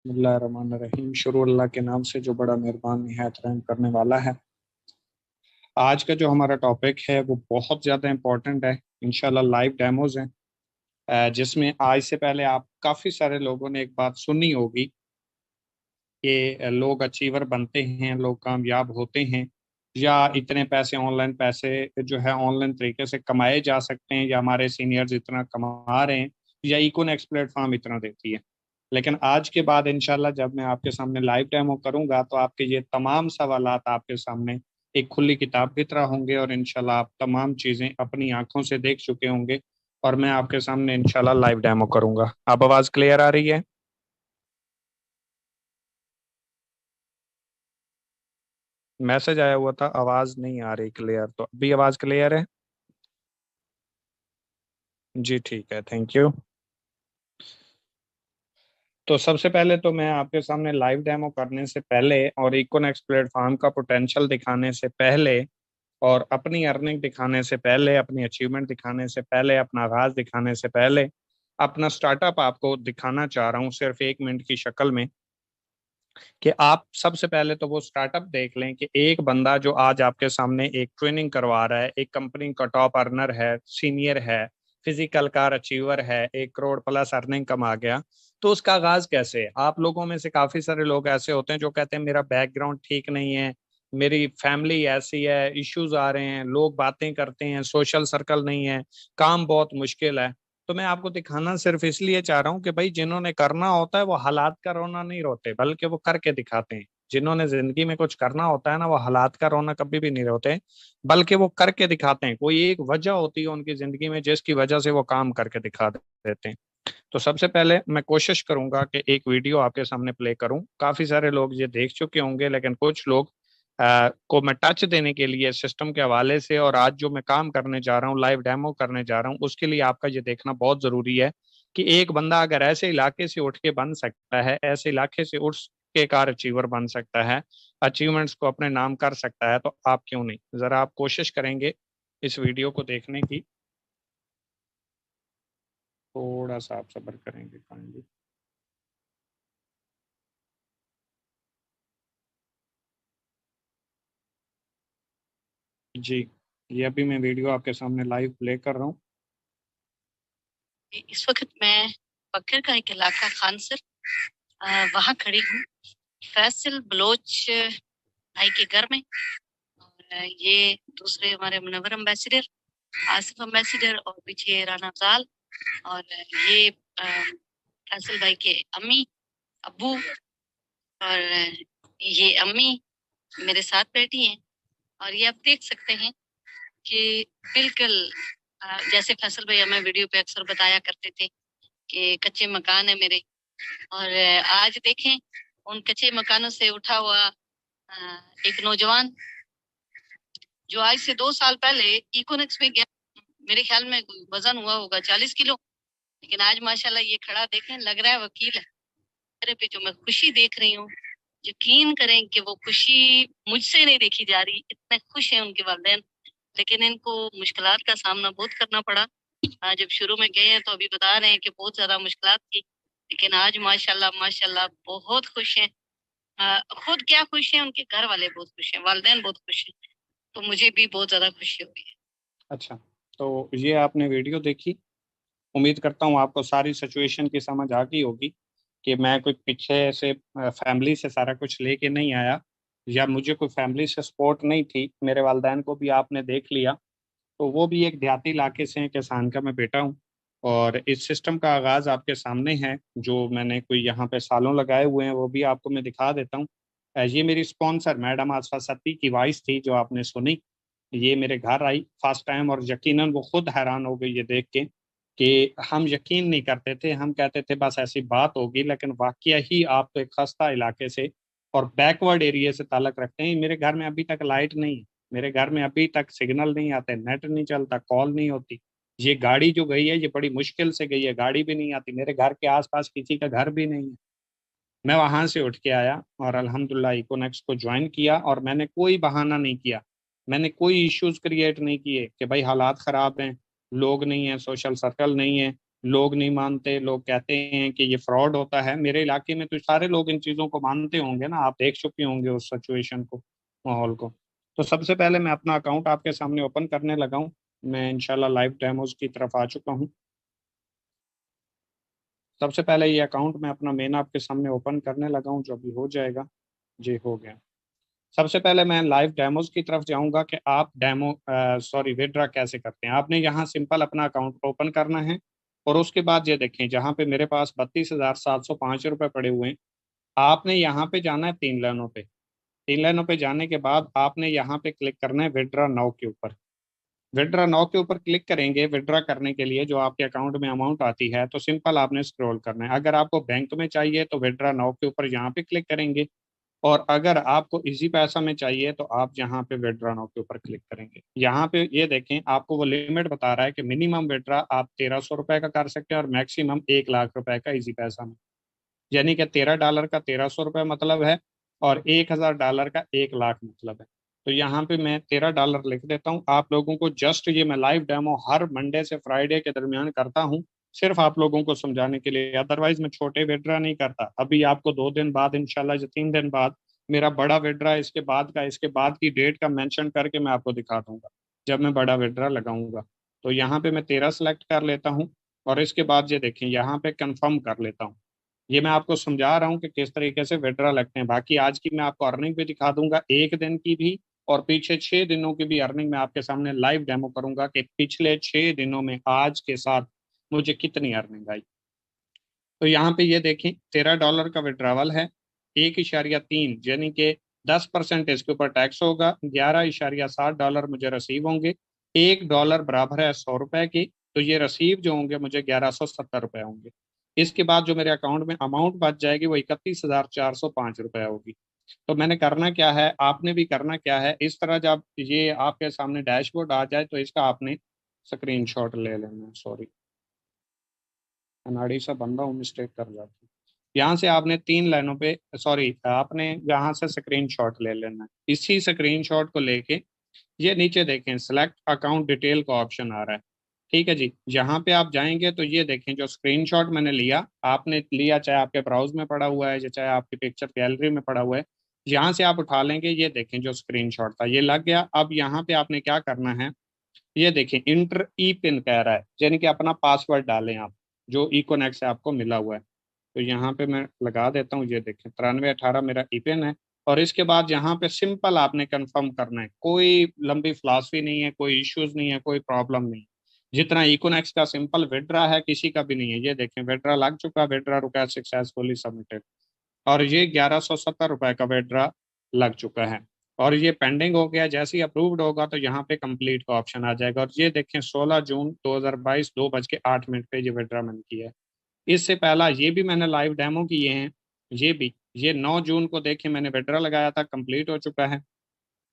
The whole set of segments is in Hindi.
बिस्मिल्लाहिर्रहमानिर्रहीम। शुरू अल्लाह के नाम से जो बड़ा मेहरबान निहायत रहम करने वाला है। आज का जो हमारा टॉपिक है वो बहुत ज़्यादा इम्पोर्टेंट है। इंशाल्लाह लाइव डेमोज हैं, जिसमें आज से पहले आप काफ़ी सारे लोगों ने एक बात सुनी होगी कि लोग अचीवर बनते हैं, लोग कामयाब होते हैं, या इतने पैसे ऑनलाइन पैसे जो है ऑनलाइन तरीके से कमाए जा सकते हैं, या हमारे सीनियर्स इतना कमा रहे हैं, या इकोनेक्स प्लेटफॉर्म इतना देती है। लेकिन आज के बाद इंशाल्लाह जब मैं आपके सामने लाइव डेमो करूंगा तो आपके ये तमाम सवालात आपके सामने एक खुली किताब की तरह होंगे, और इंशाल्लाह आप तमाम चीज़ें अपनी आंखों से देख चुके होंगे, और मैं आपके सामने इंशाल्लाह लाइव डेमो करूंगा। अब आवाज़ क्लियर आ रही है? मैसेज आया हुआ था आवाज़ नहीं आ रही क्लियर, तो अभी आवाज़ क्लियर है? जी ठीक है, थैंक यू। तो सबसे पहले तो मैं आपके सामने लाइव डेमो करने से पहले और इकोनेक्स प्लेटफॉर्म का पोटेंशियल दिखाने से पहले और अपनी अर्निंग दिखाने से पहले, अपनी अचीवमेंट दिखाने से पहले, अपना आगाज दिखाने से पहले अपना स्टार्टअप आपको दिखाना चाह रहा हूँ सिर्फ 1 मिनट की शक्ल में, कि आप सबसे पहले तो वो स्टार्टअप देख लें कि एक बंदा जो आज आपके सामने एक ट्रेनिंग करवा रहा है, एक कंपनी का टॉप अर्नर है, सीनियर है, फिजिकल कार अचीवर है, 1 करोड़ प्लस अर्निंग कमा गया, तो उसका आगाज कैसे है? आप लोगों में से काफी सारे लोग ऐसे होते हैं जो कहते हैं मेरा बैकग्राउंड ठीक नहीं है, मेरी फैमिली ऐसी है, इश्यूज आ रहे हैं, लोग बातें करते हैं, सोशल सर्कल नहीं है, काम बहुत मुश्किल है। तो मैं आपको दिखाना सिर्फ इसलिए चाह रहा हूँ कि भाई जिन्होंने करना होता है वो हालात का रोना नहीं रोते, बल्कि वो करके दिखाते हैं। जिन्होंने जिंदगी में कुछ करना होता है ना, वो हालात का रोना कभी भी नहीं रोते, बल्कि वो करके दिखाते हैं। कोई एक वजह होती है उनकी जिंदगी में जिसकी वजह से वो काम करके दिखा देते हैं। तो सबसे पहले मैं कोशिश करूंगा कि एक वीडियो आपके सामने प्ले करूं। काफी सारे लोग ये देख चुके होंगे, लेकिन कुछ लोग को मैं टच देने के लिए सिस्टम के हवाले से, और आज जो मैं काम करने जा रहा हूँ, लाइव डेमो करने जा रहा हूँ, उसके लिए आपका ये देखना बहुत जरूरी है कि एक बंदा अगर ऐसे इलाके से उठ के बन सकता है, ऐसे इलाके से उठ के कार अचीवर बन सकता है, अचीवमेंट्स को अपने नाम कर सकता है, तो आप क्यों नहीं? जरा आप कोशिश करेंगे इस वीडियो को देखने की। थोड़ा सा आप सब्र करेंगे काइंडली। जी, ये अभी मैं वीडियो आपके सामने लाइव प्ले कर रहा हूँ। इस वक्त मैं बकर का एक इलाका खानसर वहाँ खड़ी हूँ, फैसल बलोच भाई के घर में। और ये दूसरे हमारे मुनव्वर अम्बेसिडर, आसिफ अम्बेसिडर, और पीछे राना अफजाल, और ये फैसल भाई के अम्मी अब्बू, और ये अम्मी मेरे साथ बैठी हैं। और ये आप देख सकते हैं कि बिल्कुल जैसे फैसल भाई हमें वीडियो पे अक्सर बताया करते थे कि कच्चे मकान है मेरे। और आज देखें उन कच्चे मकानों से उठा हुआ एक नौजवान जो आज से 2 साल पहले इकोनेक्स में गया, मेरे ख्याल में वजन हुआ होगा 40 किलो, लेकिन आज माशाल्लाह ये खड़ा देखें, लग रहा है वकील है। मेरे पे जो मैं खुशी देख रही हूँ, यकीन करें कि वो खुशी मुझसे नहीं देखी जा रही, इतने खुश हैं उनके वालिदैन। लेकिन इनको मुश्किलात का सामना बहुत करना पड़ा। जब शुरू में गए हैं तो अभी बता रहे हैं कि बहुत ज्यादा मुश्किलात थी, लेकिन आज माशाल्लाह माशाल्लाह बहुत खुश हैं। खुद क्या खुश हैं, उनके घर वाले बहुत खुश हैं, वालिदैन बहुत खुश हैं, तो मुझे भी बहुत ज्यादा खुशी हुई है। अच्छा, तो ये आपने वीडियो देखी। उम्मीद करता हूँ आपको सारी सिचुएशन की समझ आ गई होगी कि मैं कोई पीछे से फैमिली से सारा कुछ लेके नहीं आया, या मुझे कोई फैमिली से सपोर्ट नहीं थी। मेरे वालिदैन को भी आपने देख लिया, तो वो भी एक देहाती इलाके से हैं, किसान का मैं बेटा हूँ। और इस सिस्टम का आगाज़ आपके सामने है, जो मैंने कोई यहाँ पे सालों लगाए हुए हैं वो भी आपको मैं दिखा देता हूँ। ये मेरी स्पॉन्सर मैडम आसफा सत्ती की वॉइस थी जो आपने सुनी। ये मेरे घर आई फर्स्ट टाइम, और यकीनन वो खुद हैरान हो गई ये देख के कि हम यकीन नहीं करते थे, हम कहते थे बस ऐसी बात होगी, लेकिन वाकया ही आप तो एक खस्ता इलाके से और बैकवर्ड एरिया से ताल्लुक रखते हैं। मेरे घर में अभी तक लाइट नहीं है, मेरे घर में अभी तक सिग्नल नहीं आते, नेट नहीं चलता, कॉल नहीं होती। ये गाड़ी जो गई है ये बड़ी मुश्किल से गई है, गाड़ी भी नहीं आती, मेरे घर के आसपास किसी का घर भी नहीं है। मैं वहां से उठ के आया और अल्हम्दुलिल्लाह इकोनेक्स को ज्वाइन किया, और मैंने कोई बहाना नहीं किया, मैंने कोई इश्यूज क्रिएट नहीं किए कि भाई हालात खराब हैं, लोग नहीं है, सोशल सर्कल नहीं है, लोग नहीं मानते, लोग कहते हैं कि ये फ्रॉड होता है। मेरे इलाके में तो सारे लोग इन चीज़ों को मानते होंगे ना, आप देख चुके होंगे उस सिचुएशन को, माहौल को। तो सबसे पहले मैं अपना अकाउंट आपके सामने ओपन करने लगा हूँ। मैं इंशाल्लाह लाइव डेमोज की तरफ आ चुका हूँ। सबसे पहले ये अकाउंट मैं अपना मेन आपके सामने ओपन करने लगा हूँ, जो अभी हो जाएगा। जी हो गया। सबसे पहले मैं लाइव डेमोज की तरफ जाऊंगा कि आप विड्रा कैसे करते हैं। आपने यहाँ सिंपल अपना अकाउंट ओपन करना है, और उसके बाद ये देखें जहाँ पे मेरे पास 32,705 रुपये पड़े हुए हैं, आपने यहाँ पे जाना है 3 लाइनों पे। 3 लाइनों पे जाने के बाद आपने यहाँ पे क्लिक करना है विड्रा नाउ के ऊपर। विड्रा नाउ के ऊपर क्लिक करेंगे, विड्रा करने के लिए जो आपके अकाउंट में अमाउंट आती है, तो सिंपल आपने स्क्रॉल करना है। अगर आपको बैंक में चाहिए तो विड्रा नाउ के ऊपर यहाँ पे क्लिक करेंगे, और अगर आपको इजी पैसा में चाहिए तो आप यहाँ पे विड्रॉ नाउ के ऊपर क्लिक करेंगे। यहाँ पे ये देखें, आपको वो लिमिट बता रहा है कि मिनिमम विड्रा आप 1,300 रुपए का कर सकते हैं और मैक्सिमम 1 लाख रुपए का इजी पैसा में। यानी कि $13 का 1,300 रुपये मतलब है, और $1,000 का 1 लाख मतलब है। तो यहाँ पे मैं $13 लिख देता हूँ। आप लोगों को जस्ट ये मैं लाइव डेमो हर मंडे से फ्राइडे के दरमियान करता हूँ, सिर्फ आप लोगों को समझाने के लिए। अदरवाइज मैं छोटे विड्रा नहीं करता। अभी आपको 2 दिन बाद इंशाल्लाह, या 3 दिन बाद मेरा बड़ा विड्रा, इसके बाद की डेट का मेंशन करके मैं आपको दिखा दूंगा जब मैं बड़ा विड्रा लगाऊंगा। तो यहाँ पे मैं 13 सेलेक्ट कर लेता हूँ, और इसके बाद ये देखें यहाँ पे कंफर्म कर लेता हूँ। ये मैं आपको समझा रहा हूँ कि किस तरीके से विड्रा लगते हैं। बाकी आज की मैं आपको अर्निंग भी दिखा दूंगा, 1 दिन की भी, और पीछे 6 दिनों की भी अर्निंग मैं आपके सामने लाइव डेमो करूंगा कि पिछले 6 दिनों में आज के साथ मुझे कितनी अर्निंग आई। तो यहाँ पे ये देखें, $13 का विड्रावल है, 1.3 यानी कि 10% इसके ऊपर टैक्स होगा, $11.60 मुझे रिसीव होंगे। $1 बराबर है 100 रुपए की, तो ये रिसीव जो होंगे मुझे 1,170 रुपए होंगे। इसके बाद जो मेरे अकाउंट में अमाउंट बच जाएगी वो 31,405 रुपए होगी। तो मैंने करना क्या है, आपने भी करना क्या है, इस तरह जब ये आपके सामने डैशबोर्ड आ जाए तो इसका आपने स्क्रीनशॉट ले लेना है। सॉरी, अनाड़ी सा बंदा हूँ, मिस्टेक कर जाती हूँ। यहाँ से आपने 3 लाइनों पे, सॉरी, आपने यहाँ से स्क्रीनशॉट ले लेना है। इसी स्क्रीनशॉट को लेके ये नीचे देखें, सिलेक्ट अकाउंट डिटेल का ऑप्शन आ रहा है। ठीक है जी, यहाँ पे आप जाएंगे तो ये देखें जो स्क्रीनशॉट मैंने लिया, आपने लिया चाहे आपके ब्राउज में पड़ा हुआ है या चाहे आपकी पिक्चर गैलरी में पड़ा हुआ है, यहाँ से आप उठा लेंगे। ये देखें जो स्क्रीनशॉट था ये लग गया। अब यहाँ पे आपने क्या करना है, ये देखें इंटर ई पिन कह रहा है, यानी कि अपना पासवर्ड डालें आप, जो इकोनेक्ट से आपको मिला हुआ है। तो यहाँ पे मैं लगा देता हूँ, ये देखें 9318 मेरा ई पिन है। और इसके बाद यहाँ पे सिंपल आपने कंफर्म करना है, कोई लंबी फिलॉसफी नहीं है, कोई इश्यूज नहीं है, कोई प्रॉब्लम नहीं। जितना इकोनेक्स का सिंपल विड्रा है किसी का भी नहीं है। ये देखें विड्रा लग चुका, विड्रा रुका सक्सेसफुली सबमिटेड, और ये 1,170 रुपए का विड्रा लग चुका है, और ये पेंडिंग हो गया। जैसे ही अप्रूव्ड होगा तो यहाँ पे कंप्लीट का ऑप्शन आ जाएगा। और ये देखें 16 जून 2022 2:08 पे ये विड्रा मैंने किया है। इससे पहला ये भी मैंने लाइव डेमो किए हैं। ये 9 जून को देखें मैंने विड्रा लगाया था, कंप्लीट हो चुका है।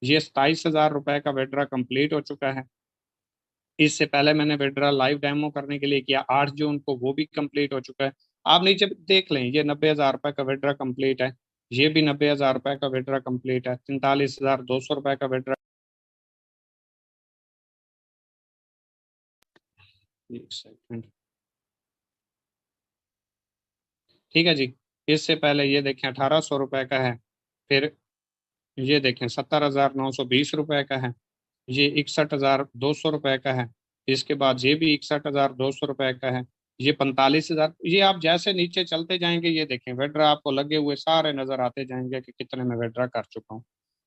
ये 27,000 रुपए का विड्रा कंप्लीट हो चुका है। इससे पहले मैंने विड्रा लाइव डेमो करने के लिए किया 8 जून को, वो भी कंप्लीट हो चुका है। आप नीचे देख लें, ये 90,000 रुपए का विड्रा कंप्लीट है। ये भी 90,000 रुपए का विड्रा कंप्लीट है। 43,200 रुपए का विड्रा। एक सेकंड। ठीक है जी, इससे पहले ये देखें 1,800 रुपए का है। फिर ये देखें 70,920 रुपए का है। ये 61,200 रुपए का है। इसके बाद ये भी 61,200 रुपए का है। ये 45,000। ये आप जैसे नीचे चलते जाएंगे ये देखें विड्रा आपको लगे हुए सारे नजर आते जाएंगे कि कितने में विड्रा कर चुका हूँ।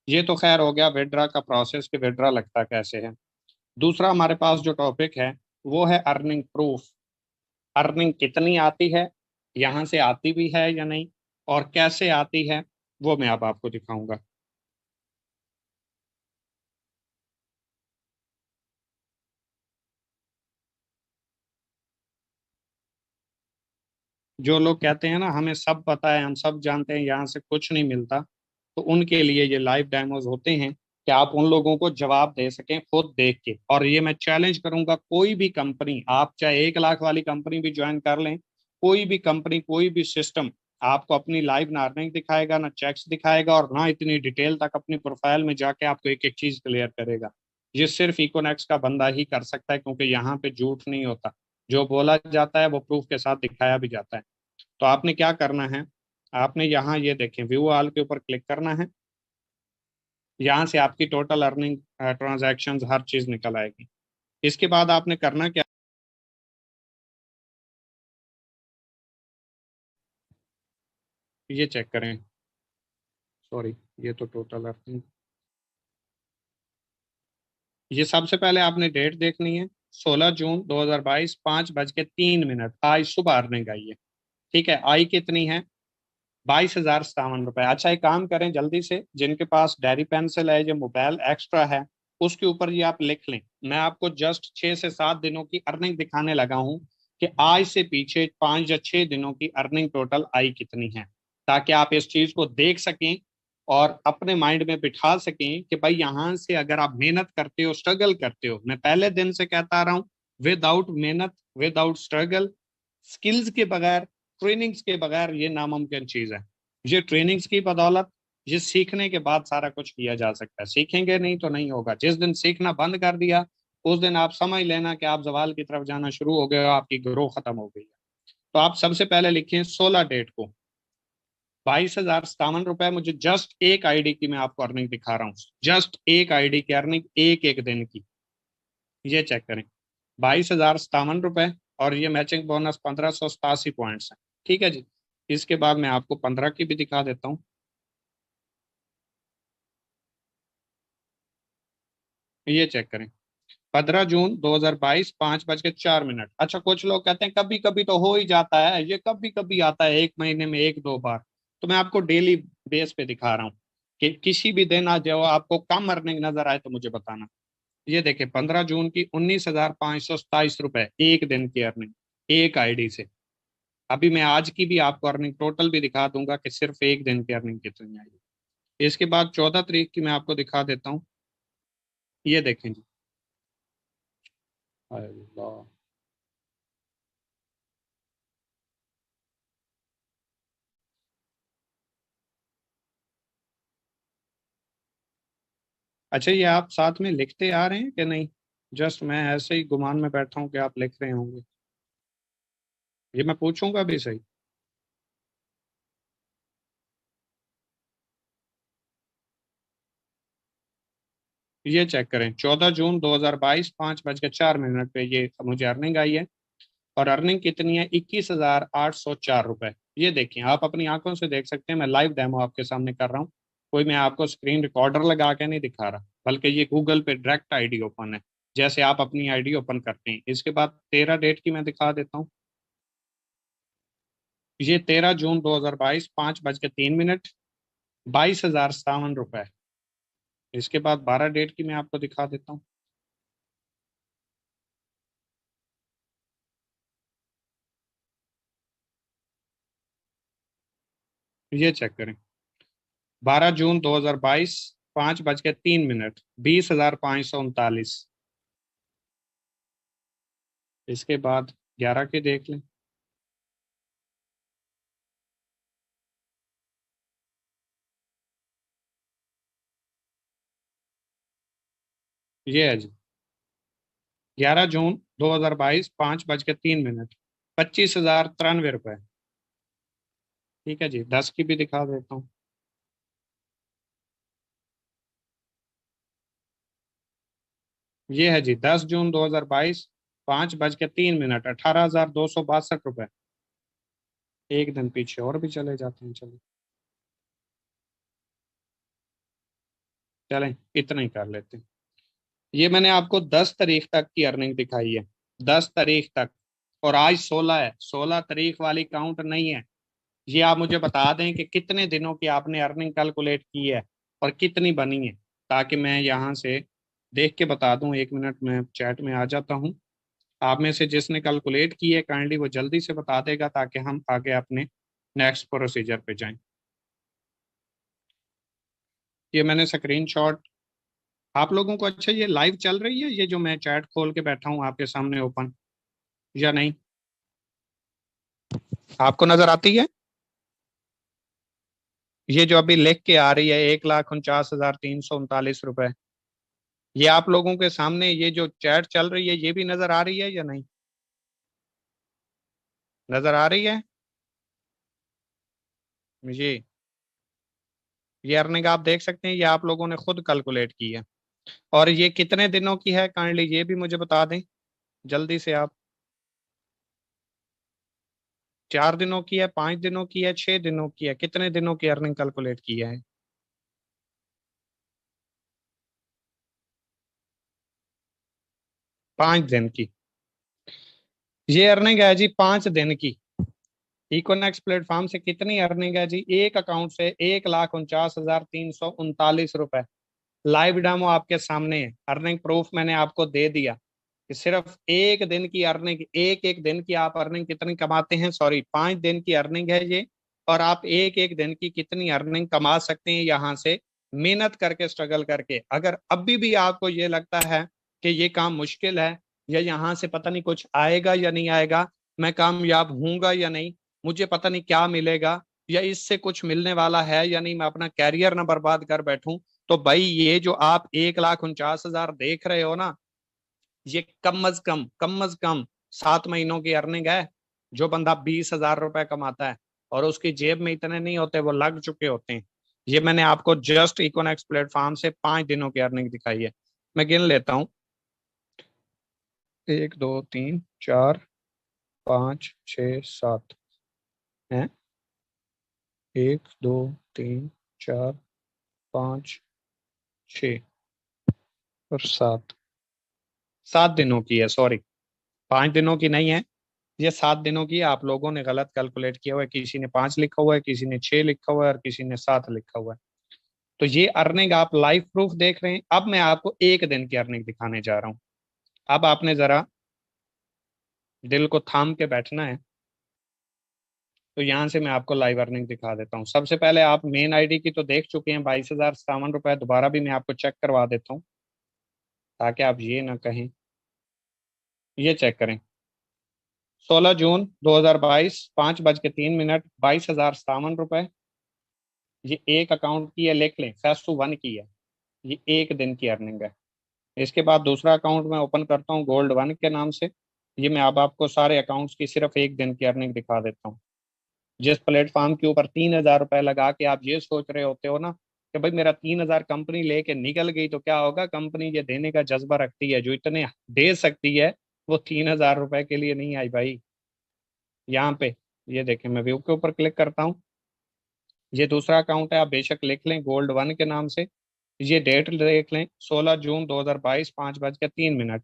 ये तो खैर हो गया विड्रा का प्रोसेस कि विड्रा लगता कैसे है। दूसरा हमारे पास जो टॉपिक है वो है अर्निंग प्रूफ। अर्निंग कितनी आती है, यहाँ से आती भी है या नहीं, और कैसे आती है, वो मैं अब आपको दिखाऊंगा। जो लोग कहते हैं ना हमें सब पता है, हम सब जानते हैं, यहाँ से कुछ नहीं मिलता, तो उनके लिए ये लाइव डेमोज होते हैं कि आप उन लोगों को जवाब दे सकें खुद देख के। और ये मैं चैलेंज करूंगा, कोई भी कंपनी, आप चाहे 1 लाख वाली कंपनी भी ज्वाइन कर लें, कोई भी कंपनी, कोई भी सिस्टम आपको अपनी लाइव ना अर्निंग दिखाएगा, ना चेक्स दिखाएगा, और ना इतनी डिटेल तक अपनी प्रोफाइल में जाके आपको एक एक चीज क्लियर करेगा। ये सिर्फ इकोनेक्स का बंदा ही कर सकता है, क्योंकि यहाँ पे झूठ नहीं होता। जो बोला जाता है वो प्रूफ के साथ दिखाया भी जाता है। तो आपने क्या करना है, आपने यहाँ ये देखें व्यू ऑल के ऊपर क्लिक करना है। यहाँ से आपकी टोटल अर्निंग, ट्रांजैक्शंस, हर चीज निकल आएगी। इसके बाद आपने करना क्या, ये चेक करें, सॉरी, ये तो टोटल अर्निंग, ये सबसे पहले आपने डेट देखनी है, 16 जून 2022, 5:03। आज सुबह अर्निंग आई है। ठीक है, आई कितनी है, 22,057 रुपए। अच्छा, एक काम करें जल्दी से, जिनके पास डायरी पेंसिल है, जो मोबाइल एक्स्ट्रा है, उसके ऊपर ये आप लिख लें। मैं आपको जस्ट 6 से 7 दिनों की अर्निंग दिखाने लगा हूं कि आज से पीछे 5 या 6 दिनों की अर्निंग टोटल आई कितनी है, ताकि आप इस चीज को देख सकें और अपने माइंड में बिठा सकें कि भाई यहां से अगर आप मेहनत करते हो, स्ट्रगल करते हो, मैं पहले दिन से कहता आ रहा हूं, विदाउट मेहनत, विदाउट स्ट्रगल, स्किल्स के बगैर, ट्रेनिंग्स के बगैर ये नामुमकिन चीज है। ये ट्रेनिंग्स की बदौलत, ये सीखने के बाद सारा कुछ किया जा सकता है। सीखेंगे नहीं तो नहीं होगा। जिस दिन सीखना बंद कर दिया, उस दिन आप समझ लेना कि आप जवाल की तरफ जाना शुरू हो गए हो, आपकी ग्रो खत्म हो गई है। तो आप सबसे पहले लिखिए 16 डेट को 22,057 रुपए। मुझे जस्ट एक आईडी की मैं आपको अर्निंग दिखा रहा हूँ, जस्ट एक आईडी की अर्निंग, एक एक दिन की। ये चेक करें, 22,057 रुपए, और ये मैचिंग बोनस 1,587 पॉइंट्स है। ठीक है जी। इसके बाद मैं आपको 15 की भी दिखा देता हूँ। ये चेक करें, 15 जून 2022, 5:04। अच्छा, कुछ लोग कहते हैं कभी कभी तो हो ही जाता है, ये कभी कभी आता है, एक महीने में एक दो बार। तो मैं आपको डेली बेस पे दिखा रहा हूँ कि किसी भी दिन आज जो आपको कम अर्निंग नजर आए तो मुझे बताना। ये देखिए, 15 जून की 19,527 रुपए, एक दिन की अर्निंग, एक आईडी से। अभी मैं आज की भी आपको अर्निंग टोटल भी दिखा दूंगा कि सिर्फ एक दिन की अर्निंग कितनी आई। इसके बाद 14 तारीख की मैं आपको दिखा देता हूँ। ये देखें जी, अल्लाह, अच्छा, ये आप साथ में लिखते आ रहे हैं कि नहीं, जस्ट मैं ऐसे ही गुमान में बैठा हूँ कि आप लिख रहे होंगे, ये मैं पूछूंगा भी सही। ये चेक करें, 14 जून 2022, 5:04 पे ये मुझे अर्निंग आई है। और अर्निंग कितनी है, 21,804 रुपए। ये देखिए, आप अपनी आंखों से देख सकते हैं, मैं लाइव डेमो आपके सामने कर रहा हूँ। कोई मैं आपको स्क्रीन रिकॉर्डर लगा के नहीं दिखा रहा, बल्कि ये गूगल पे डायरेक्ट आईडी ओपन है, जैसे आप अपनी आईडी ओपन करते हैं। इसके बाद 13 डेट की मैं दिखा देता हूँ। ये 13 जून 2022, 5:03, 22,057 रुपए। इसके बाद 12 डेट की मैं आपको दिखा देता हूँ। ये चेक करें, 12 जून 2022, 5:03, 20,539। इसके बाद 11 के देख लें। ये है जी, 11 जून 2022, 5:03, 25,093 रुपए। ठीक है जी, 10 की भी दिखा देता हूँ। ये है जी, 10 जून 2022, 5:03, 18,262 रुपए। एक दिन पीछे और भी चले जाते हैं, चलो चलें, इतना ही कर लेते हैं। ये मैंने आपको 10 तारीख तक की अर्निंग दिखाई है, 10 तारीख तक। और आज 16 है, 16 तारीख वाली काउंट नहीं है। ये आप मुझे बता दें कि कितने दिनों की आपने अर्निंग कैलकुलेट की है और कितनी बनी है, ताकि मैं यहाँ से देख के बता दूं। 1 मिनट में चैट में आ जाता हूँ। आप में से जिसने कैलकुलेट की है, काइंडली वो जल्दी से बता देगा, ताकि हम आगे अपने नेक्स्ट प्रोसीजर पे जाएं। ये मैंने स्क्रीनशॉट आप लोगों को, अच्छा ये लाइव चल रही है, ये जो मैं चैट खोल के बैठा हूँ आपके सामने ओपन, या नहीं, आपको नजर आती है? ये जो अभी लिख के आ रही है, 1,49,339 रुपए, ये आप लोगों के सामने ये जो चैट चल रही है, ये भी नजर आ रही है या नहीं? नजर आ रही है जी? ये अर्निंग आप देख सकते हैं, ये आप लोगों ने खुद कैलकुलेट की है। और ये कितने दिनों की है, काइंडली ये भी मुझे बता दें जल्दी से आप। 4 दिनों की है, 5 दिनों की है, 6 दिनों की है? कितने दिनों की अर्निंग कैलकुलेट की है? 5 दिन की। ये अर्निंग है जी 5 दिन की। इकोनेक्स प्लेटफॉर्म से कितनी अर्निंग है जी? एक अकाउंट से 1,49,339 रुपए। लाइव डेमो आपके सामने है, अर्निंग प्रूफ मैंने आपको दे दिया कि सिर्फ एक दिन की अर्निंग, एक एक दिन की आप अर्निंग कितनी कमाते हैं, सॉरी 5 दिन की अर्निंग है ये। और आप एक एक दिन की कितनी अर्निंग कमा सकते हैं यहाँ से, मेहनत करके, स्ट्रगल करके। अगर अभी भी आपको ये लगता है कि ये काम मुश्किल है, या यहाँ से पता नहीं कुछ आएगा या नहीं आएगा, मैं कामयाब हूंगा या नहीं, मुझे पता नहीं क्या मिलेगा, या इससे कुछ मिलने वाला है या नहीं, मैं अपना कैरियर ना बर्बाद कर बैठूं, तो भाई ये जो आप 1,49,000 देख रहे हो ना, ये कम अज कम 7 महीनों की अर्निंग है। जो बंदा 20,000 रुपए कमाता है और उसकी जेब में इतने नहीं होते, वो लग चुके होते हैं। ये मैंने आपको जस्ट इकोनेक्स प्लेटफॉर्म से 5 दिनों की अर्निंग दिखाई है। मैं गिन लेता हूँ, 1 2 3 4 5 6 7 है। 1 2 3 4 5 6 और 7। 7 दिनों की है, सॉरी, 5 दिनों की नहीं है। ये 7 दिनों की, आप लोगों ने गलत कैलकुलेट किया हुआ है, किसी ने 5 लिखा हुआ है, किसी ने 6 लिखा हुआ है, और किसी ने 7 लिखा हुआ है। तो ये अर्निंग आप लाइव प्रूफ देख रहे हैं। अब मैं आपको एक दिन की अर्निंग दिखाने जा रहा हूँ। अब आपने जरा दिल को थाम के बैठना है। तो यहाँ से मैं आपको लाइव अर्निंग दिखा देता हूँ। सबसे पहले आप मेन आईडी की तो देख चुके हैं, 22,057 रुपए। दोबारा भी मैं आपको चेक करवा देता हूँ, ताकि आप ये ना कहें। ये चेक करें, 16 जून 2022, 5:03, 22,057 रुपए। ये एक अकाउंट की है, लिख लें, फेस्ट 1 की है। ये एक दिन की अर्निंग है। इसके बाद दूसरा अकाउंट मैं ओपन करता हूँ Gold 1 के नाम से। ये मैं अब आपको सारे अकाउंट्स की सिर्फ एक दिन की अर्निंग दिखा देता हूँ। जिस प्लेटफॉर्म के ऊपर 3,000 रुपए लगा के आप ये सोच रहे होते हो ना कि भाई मेरा 3,000 कंपनी लेके निकल गई तो क्या होगा, कंपनी ये देने का जज्बा रखती है। जो इतने दे सकती है, वो 3,000 रुपए के लिए नहीं आई भाई। यहाँ पे ये देखें, मैं व्यू के ऊपर क्लिक करता हूँ। ये दूसरा अकाउंट है, आप बेशक लिख लें Gold 1 के नाम से। ये डेट देख लें, 16 जून 2022, 5:03।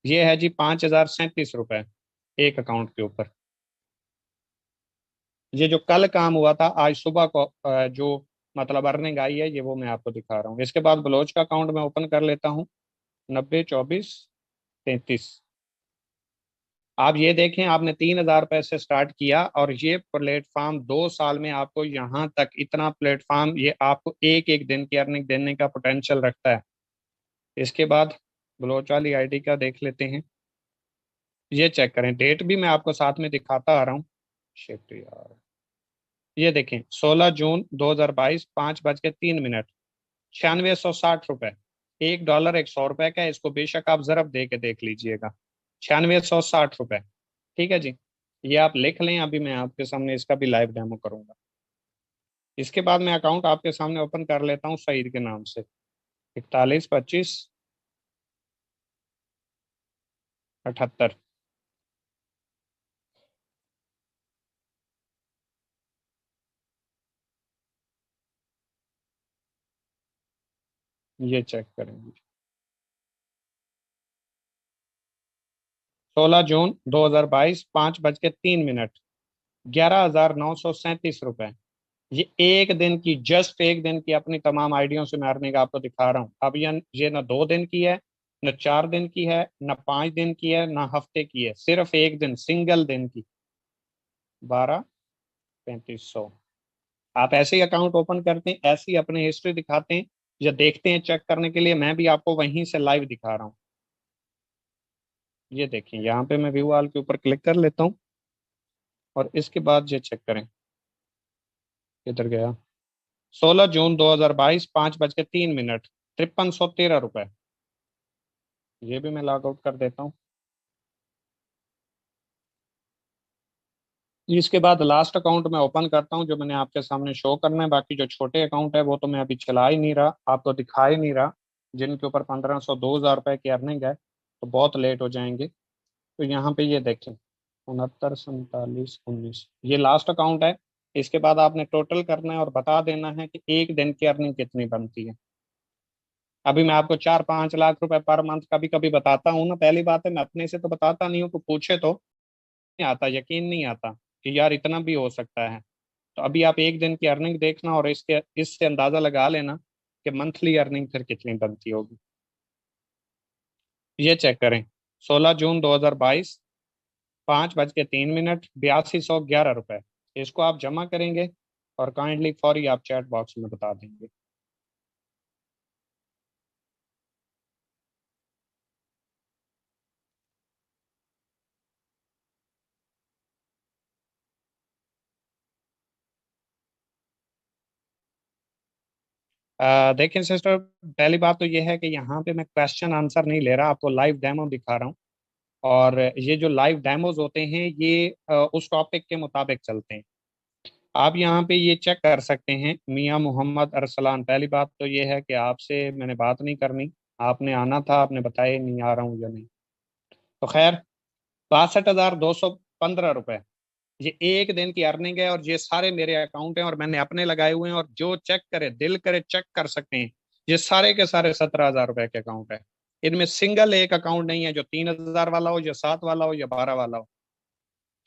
ये है जी 5,037 रुपए एक अकाउंट के ऊपर। ये जो कल काम हुआ था आज सुबह को, जो मतलब अर्निंग आई है, ये वो मैं आपको दिखा रहा हूँ। इसके बाद बलोच का अकाउंट मैं ओपन कर लेता हूँ, 90 24 33। आप ये देखें, आपने 3,000 रुपए से स्टार्ट किया, और ये प्लेटफॉर्म 2 साल में आपको यहाँ तक, इतना प्लेटफॉर्म ये आपको एक एक दिन की अर्निंग देने का पोटेंशियल रखता है। इसके बाद बलोच वाली आईडी का देख लेते हैं। ये चेक करें, डेट भी मैं आपको साथ में दिखाता आ रहा हूँ। शिट यार, ये देखें, 16 जून 2022, 5:03, 9660 रुपए। $1 100 का है, इसको बेशक आप जरब दे के देख लीजिएगा, 9660 रुपए। ठीक है जी, ये आप लिख लें। अभी मैं आपके सामने इसका भी लाइव डेमो करूंगा। इसके बाद मैं अकाउंट आपके सामने ओपन कर लेता हूँ सईद के नाम से, 41 25 78। ये चेक करेंगे, 16 जून 2022, 5:03, 11,937 रुपए। ये एक दिन की, जस्ट एक दिन की अपनी तमाम आइडियों से मैं अर्निंग आपको दिखा रहा हूँ। अब ये ना 2 दिन की है, न 4 दिन की है, न 5 दिन की है, न हफ्ते की है, सिर्फ एक दिन, सिंगल दिन की। 12,3500। आप ऐसे ही अकाउंट ओपन करते हैं, ऐसी ही अपनी हिस्ट्री दिखाते हैं, या देखते हैं चेक करने के लिए, मैं भी आपको वहीं से लाइव दिखा रहा हूँ। ये देखिए, यहाँ पे मैं व्यू ऑल के ऊपर क्लिक कर लेता हूँ, और इसके बाद ये चेक करें, किधर गया, 16 जून 2022, 5:03, 5313 रुपए। ये भी मैं लॉग आउट कर देता हूँ। इसके बाद लास्ट अकाउंट मैं ओपन करता हूँ जो मैंने आपके सामने शो करना है। बाकी जो छोटे अकाउंट है वो तो मैं अभी चला ही नहीं रहा, आपको दिखा ही नहीं रहा, जिनके ऊपर 1500 2000 रुपए की अर्निंग है, तो बहुत लेट हो जाएंगे। तो यहाँ पे ये देखें, 69 47 19, ये लास्ट अकाउंट है। इसके बाद आपने टोटल करना है और बता देना है कि एक दिन की अर्निंग कितनी बनती है। अभी मैं आपको 4-5 लाख रुपए पर मंथ कभी कभी बताता हूँ ना, पहली बात है मैं अपने से तो बताता नहीं हूँ, को पूछे तो नहीं आता, यकीन नहीं आता कि यार इतना भी हो सकता है। तो अभी आप एक दिन की अर्निंग देखना और इसके इससे अंदाजा लगा लेना कि मंथली अर्निंग फिर कितनी बनती होगी। ये चेक करें, 16 जून 2022, 5:03, 8211 रुपए। इसको आप जमा करेंगे और काइंडली फौरी आप चैट बॉक्स में बता देंगे। देखें सिस्टर, पहली बात तो ये है कि यहाँ पे मैं क्वेश्चन आंसर नहीं ले रहा, आपको लाइव डेमो दिखा रहा हूँ। और ये जो लाइव डेमोज होते हैं ये उस टॉपिक के मुताबिक चलते हैं। आप यहाँ पे ये चेक कर सकते हैं, मियाँ मोहम्मद अरसलान। पहली बात तो ये है कि आपसे मैंने बात नहीं करनी, आपने आना था, आपने बताया नहीं आ रहा हूँ या नहीं। तो खैर, 62,215 रुपए ये एक दिन की अर्निंग है, और ये सारे मेरे अकाउंट हैं और मैंने अपने लगाए हुए हैं, और जो चेक करे दिल करे चेक कर सकते हैं। ये सारे के सारे 17,000 रुपए के अकाउंट है। इनमें सिंगल एक अकाउंट नहीं है जो 3,000 वाला हो, या 7 वाला हो, या 12 वाला हो।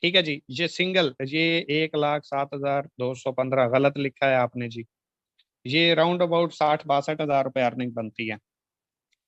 ठीक है जी, ये सिंगल, ये 1,07,215 गलत लिखा है आपने जी। ये राउंड अबाउट 60-62 हजार रुपये अर्निंग बनती है।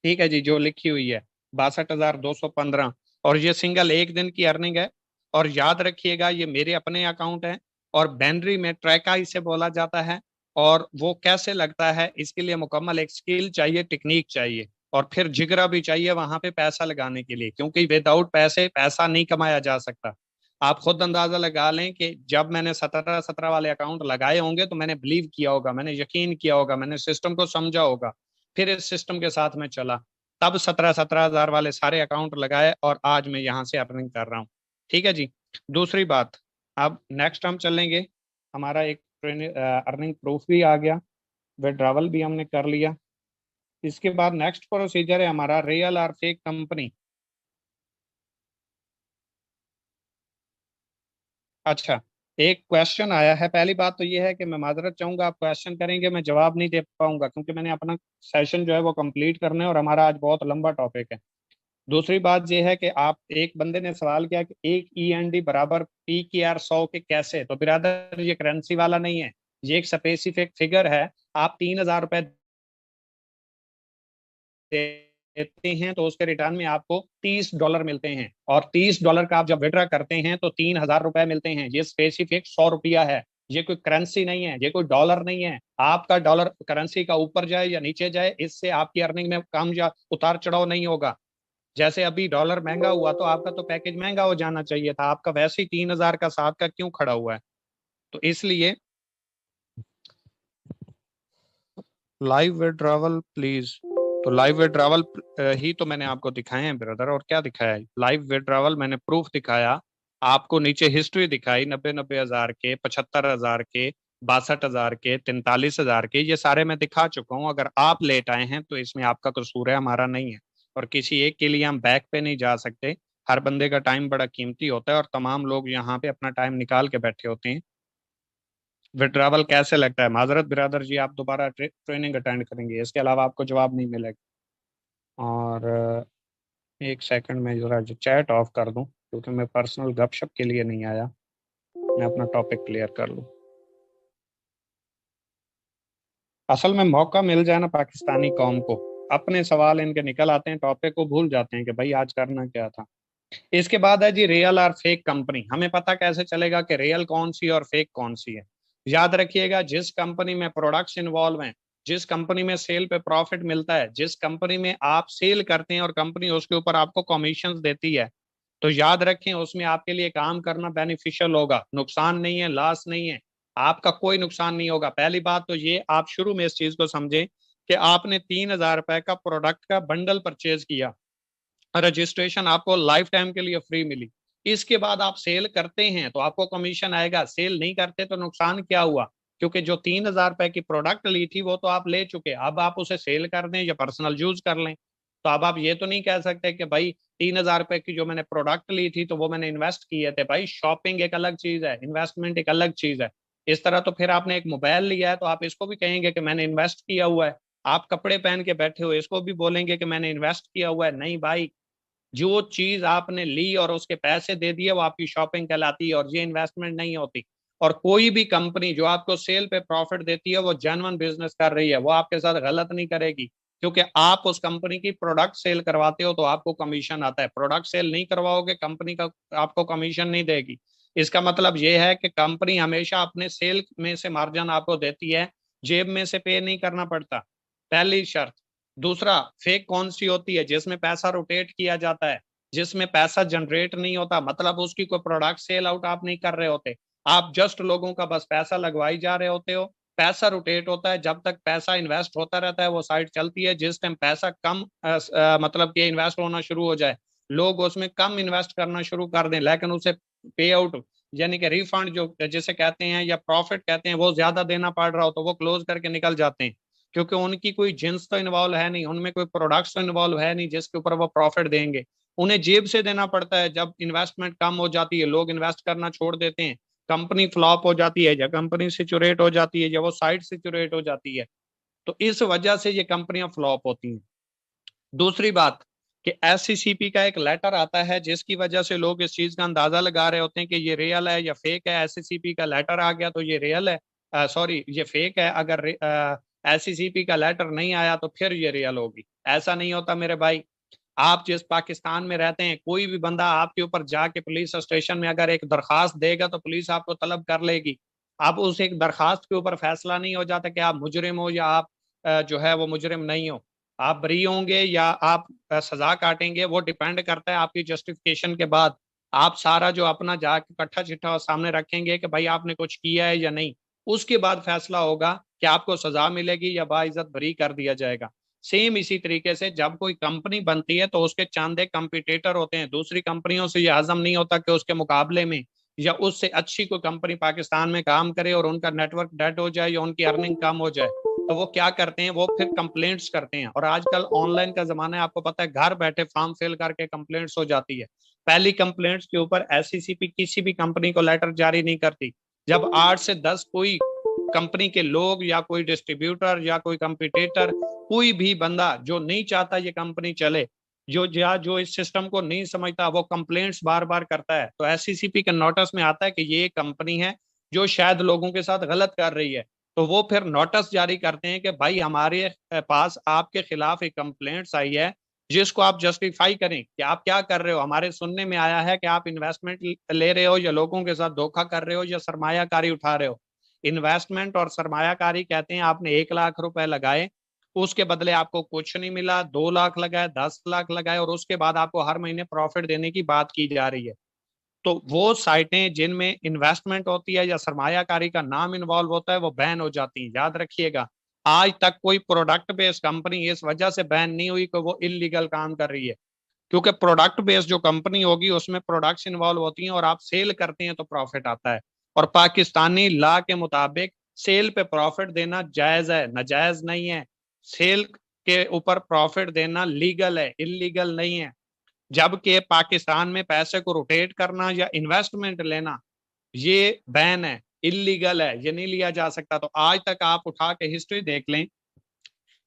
ठीक है जी, जो लिखी हुई है 62,215, और ये सिंगल एक दिन की अर्निंग है। और याद रखिएगा ये मेरे अपने अकाउंट है, और बैनरी में ट्रैका इसे बोला जाता है। और वो कैसे लगता है, इसके लिए मुकम्मल एक स्किल चाहिए, टेक्निक चाहिए, और फिर जिगरा भी चाहिए वहां पे पैसा लगाने के लिए, क्योंकि विदाउट पैसे पैसा नहीं कमाया जा सकता। आप खुद अंदाजा लगा लें कि जब मैंने 17-17 वाले अकाउंट लगाए होंगे तो मैंने बिलीव किया होगा, मैंने यकीन किया होगा, मैंने सिस्टम को समझा होगा, फिर इस सिस्टम के साथ में चला, तब 17-17 हजार वाले सारे अकाउंट लगाए, और आज मैं यहाँ से अर्निंग कर रहा हूँ। ठीक है जी। दूसरी बात, अब नेक्स्ट हम चलेंगे, हमारा एक अर्निंग प्रूफ भी आ गया, विड्रॉवल भी हमने कर लिया। इसके बाद नेक्स्ट प्रोसीजर है हमारा रियल और फेक कंपनी। अच्छा, एक क्वेश्चन आया है। पहली बात तो ये है कि मैं माजरत चाहूंगा, आप क्वेश्चन करेंगे मैं जवाब नहीं दे पाऊंगा, क्योंकि मैंने अपना सेशन जो है वो कंप्लीट करना है, और हमारा आज बहुत लंबा टॉपिक है। दूसरी बात यह है कि आप, एक बंदे ने सवाल किया कि एक END बराबर PKR 100 के कैसे, तो बिरादर ये करेंसी वाला नहीं है, ये एक स्पेसिफिक फिगर है। आप 3,000 रुपए देते हैं तो उसके रिटर्न में आपको $30 मिलते हैं, और $30 का आप जब विड्रा करते हैं तो 3,000 रुपए मिलते हैं। ये स्पेसिफिक 100 रुपया है, ये कोई करेंसी नहीं है, ये कोई डॉलर नहीं है। आपका डॉलर करेंसी का ऊपर जाए या नीचे जाए, इससे आपकी अर्निंग में कम या उतार चढ़ाव नहीं होगा। जैसे अभी डॉलर महंगा हुआ तो आपका तो पैकेज महंगा हो जाना चाहिए था, आपका वैसे ही 3,000 का 7 का क्यों खड़ा हुआ है। तो इसलिए लाइव विड्रॉवल प्लीज, तो लाइव विड्रॉवल ही तो मैंने आपको दिखाए हैं ब्रदर, और क्या दिखाया है। लाइव विड्रॉवल मैंने प्रूफ दिखाया आपको, नीचे हिस्ट्री दिखाई, 90-90 हजार के, 75 हजार के, 62 हजार के, 43 हजार के, ये सारे मैं दिखा चुका हूँ। अगर आप लेट आए हैं तो इसमें आपका कसूर है, हमारा नहीं है। और किसी एक के लिए हम बैक पे नहीं जा सकते, हर बंदे का टाइम बड़ा कीमती होता है, और तमाम लोग यहाँ पे अपना टाइम निकाल के बैठे होते हैं। विड्रावल कैसे लगता है, माजरत बिरादर जी, आप दोबारा ट्रेनिंग अटेंड करेंगे, इसके अलावा आपको जवाब नहीं मिलेगा। और एक सेकंड में जरा चैट ऑफ कर दूं, क्योंकि मैं पर्सनल गपशप के लिए नहीं आया, मैं अपना टॉपिक क्लियर कर लूं। असल में मौका मिल जाए ना पाकिस्तानी कौम को, अपने सवाल इनके निकल आते हैं, टॉपिक को भूल जाते हैं कि भाई आज करना क्या था। इसके बाद है जी रियल और फेक कंपनी। हमें पता कैसे चलेगा कि रियल कौन सी और फेक कौन सी है। याद रखिएगा, जिस कंपनी में प्रोडक्ट्स इन्वॉल्व हैं, जिस कंपनी में सेल पे प्रॉफिट मिलता है, जिस कंपनी में आप सेल करते हैं और कंपनी उसके ऊपर आपको कमीशन देती है, तो याद रखें उसमें आपके लिए काम करना बेनिफिशियल होगा, नुकसान नहीं है, लॉस नहीं है, आपका कोई नुकसान नहीं होगा। पहली बात तो ये आप शुरू में इस चीज को समझें कि आपने 3,000 रुपए का प्रोडक्ट का बंडल परचेज किया, रजिस्ट्रेशन आपको लाइफ टाइम के लिए फ्री मिली, इसके बाद आप सेल करते हैं तो आपको कमीशन आएगा, सेल नहीं करते तो नुकसान क्या हुआ? क्योंकि जो 3,000 रुपए की प्रोडक्ट ली थी वो तो आप ले चुके, अब आप उसे सेल कर दें या पर्सनल यूज कर लें। तो अब आप ये तो नहीं कह सकते कि भाई 3,000 रुपए की जो मैंने प्रोडक्ट ली थी तो वो मैंने इन्वेस्ट किए थे। भाई शॉपिंग एक अलग चीज है, इन्वेस्टमेंट एक अलग चीज है। इस तरह तो फिर आपने एक मोबाइल लिया है तो आप इसको भी कहेंगे कि मैंने इन्वेस्ट किया हुआ है। आप कपड़े पहन के बैठे हो, इसको भी बोलेंगे कि मैंने इन्वेस्ट किया हुआ है। नहीं भाई, जो चीज आपने ली और उसके पैसे दे दिए वो आपकी शॉपिंग कहलाती है, और ये इन्वेस्टमेंट नहीं होती। और कोई भी कंपनी जो आपको सेल पे प्रॉफिट देती है वो जेन्युइन बिजनेस कर रही है, वो आपके साथ गलत नहीं करेगी। क्योंकि आप उस कंपनी की प्रोडक्ट सेल करवाते हो तो आपको कमीशन आता है, प्रोडक्ट सेल नहीं करवाओगे कंपनी का आपको कमीशन नहीं देगी। इसका मतलब ये है कि कंपनी हमेशा अपने सेल में से मार्जिन आपको देती है, जेब में से पे नहीं करना पड़ता, पहली शर्त। दूसरा, फेक कौन सी होती है? जिसमें पैसा रोटेट किया जाता है, जिसमें पैसा जनरेट नहीं होता, मतलब उसकी कोई प्रोडक्ट सेल आउट आप नहीं कर रहे होते, आप जस्ट लोगों का बस पैसा लगवाई जा रहे होते हो। पैसा रोटेट होता है, जब तक पैसा इन्वेस्ट होता रहता है वो साइट चलती है। जिस टाइम पैसा कम मतलब कि इन्वेस्ट होना शुरू हो जाए, लोग उसमें कम इन्वेस्ट करना शुरू कर दें, लेकिन उसे पे आउट यानी कि रिफंड जो जिसे कहते हैं या प्रॉफिट कहते हैं वो ज्यादा देना पड़ रहा हो तो वो क्लोज करके निकल जाते हैं। क्योंकि उनकी कोई जिन्स तो इन्वॉल्व है नहीं, उनमें कोई प्रोडक्ट्स तो इन्वॉल्व है नहीं जिसके ऊपर वो प्रॉफिट देंगे। उन्हें जेब से देना पड़ता है। जब इन्वेस्टमेंट कम हो जाती है, लोग इन्वेस्ट करना छोड़ देते हैं, कंपनी फ्लॉप हो जाती है, या कंपनी सिचुरेट हो जाती है, या वो साइट सिचुरेट हो जाती है, तो इस वजह से ये कंपनियां फ्लॉप होती हैं। दूसरी बात कि एससीसीपी का एक लेटर आता है जिसकी वजह से लोग इस चीज का अंदाजा लगा रहे होते हैं कि ये रियल है या फेक है। एससीसीपी का लेटर आ गया तो ये रियल है, सॉरी ये फेक है। अगर एससीसीपी का लेटर नहीं आया तो फिर ये रियल होगी। ऐसा नहीं होता मेरे भाई। आप जिस पाकिस्तान में रहते हैं, कोई भी बंदा आपके ऊपर जाके पुलिस स्टेशन में अगर एक दरखास्त देगा तो पुलिस आपको तलब कर लेगी। अब उस एक दरखास्त के ऊपर फैसला नहीं हो जाता कि आप मुजरिम हो या आप जो है वो मुजरिम नहीं हो। आप बरी होंगे या आप सजा काटेंगे, वो डिपेंड करता है आपकी जस्टिफिकेशन के बाद। आप सारा जो अपना जाके कट्ठा चिट्ठा सामने रखेंगे कि भाई आपने कुछ किया है या नहीं, उसके बाद फैसला होगा कि आपको सजा मिलेगी या बाइज्जत बरी कर दिया जाएगा। सेम इसी तरीके से जब कोई कंपनी बनती है तो उसके चंद एक कंपटीटर होते हैं। दूसरी कंपनियों से ये हजम नहीं होता कि उसके मुकाबले में या उससे अच्छी कोई कंपनी पाकिस्तान में काम करे और उनका नेटवर्क डेड हो जाए या उनकी अर्निंग कम हो जाए। तो वो क्या करते हैं, वो फिर कंप्लेंट्स करते हैं। और आजकल ऑनलाइन का जमाना है, आपको पता है, घर बैठे फॉर्म फिल करके कंप्लेंट्स हो जाती है। पहली कंप्लेंट्स के ऊपर एससीसीपी किसी भी कंपनी को लेटर जारी नहीं करती। जब 8 से 10 कोई कंपनी के लोग या कोई डिस्ट्रीब्यूटर या कोई कंपटीटर, कोई भी बंदा जो नहीं चाहता ये कंपनी चले, जो इस सिस्टम को नहीं समझता, वो कंप्लेंट्स बार बार करता है, तो एससीसीपी के नोटिस में आता है कि ये कंपनी है जो शायद लोगों के साथ गलत कर रही है। तो वो फिर नोटिस जारी करते हैं कि भाई हमारे पास आपके खिलाफ एक कंप्लेंट्स आई है जिसको आप जस्टिफाई करें कि आप क्या कर रहे हो। हमारे सुनने में आया है कि आप इन्वेस्टमेंट ले रहे हो या लोगों के साथ धोखा कर रहे हो या सरमायाकारी उठा रहे हो। इन्वेस्टमेंट और सरमायाकारी कहते हैं आपने 1 लाख रुपए लगाए, उसके बदले आपको कुछ नहीं मिला, 2 लाख लगाए, 10 लाख लगाए, और उसके बाद आपको हर महीने प्रॉफिट देने की बात की जा रही है। तो वो साइटें जिनमें इन्वेस्टमेंट होती है या सरमायाकारी का नाम इन्वॉल्व होता है वो बैन हो जाती हैं। याद रखिएगा, आज तक कोई प्रोडक्ट बेस्ड कंपनी इस वजह से बैन नहीं हुई कि वो इलीगल काम कर रही है। क्योंकि प्रोडक्ट बेस्ड जो कंपनी होगी उसमें प्रोडक्ट्स इन्वॉल्व होती हैं और आप सेल करते हैं तो प्रॉफिट आता है। और पाकिस्तानी लॉ के मुताबिक सेल पे प्रॉफिट देना जायज है, नाजायज नहीं है। सेल के ऊपर प्रॉफिट देना लीगल है, इलीगल नहीं है। जबकि पाकिस्तान में पैसे को रोटेट करना या इन्वेस्टमेंट लेना ये बैन है, इलीगल है, ये नहीं लिया जा सकता। तो आज तक आप उठा के हिस्ट्री देख लें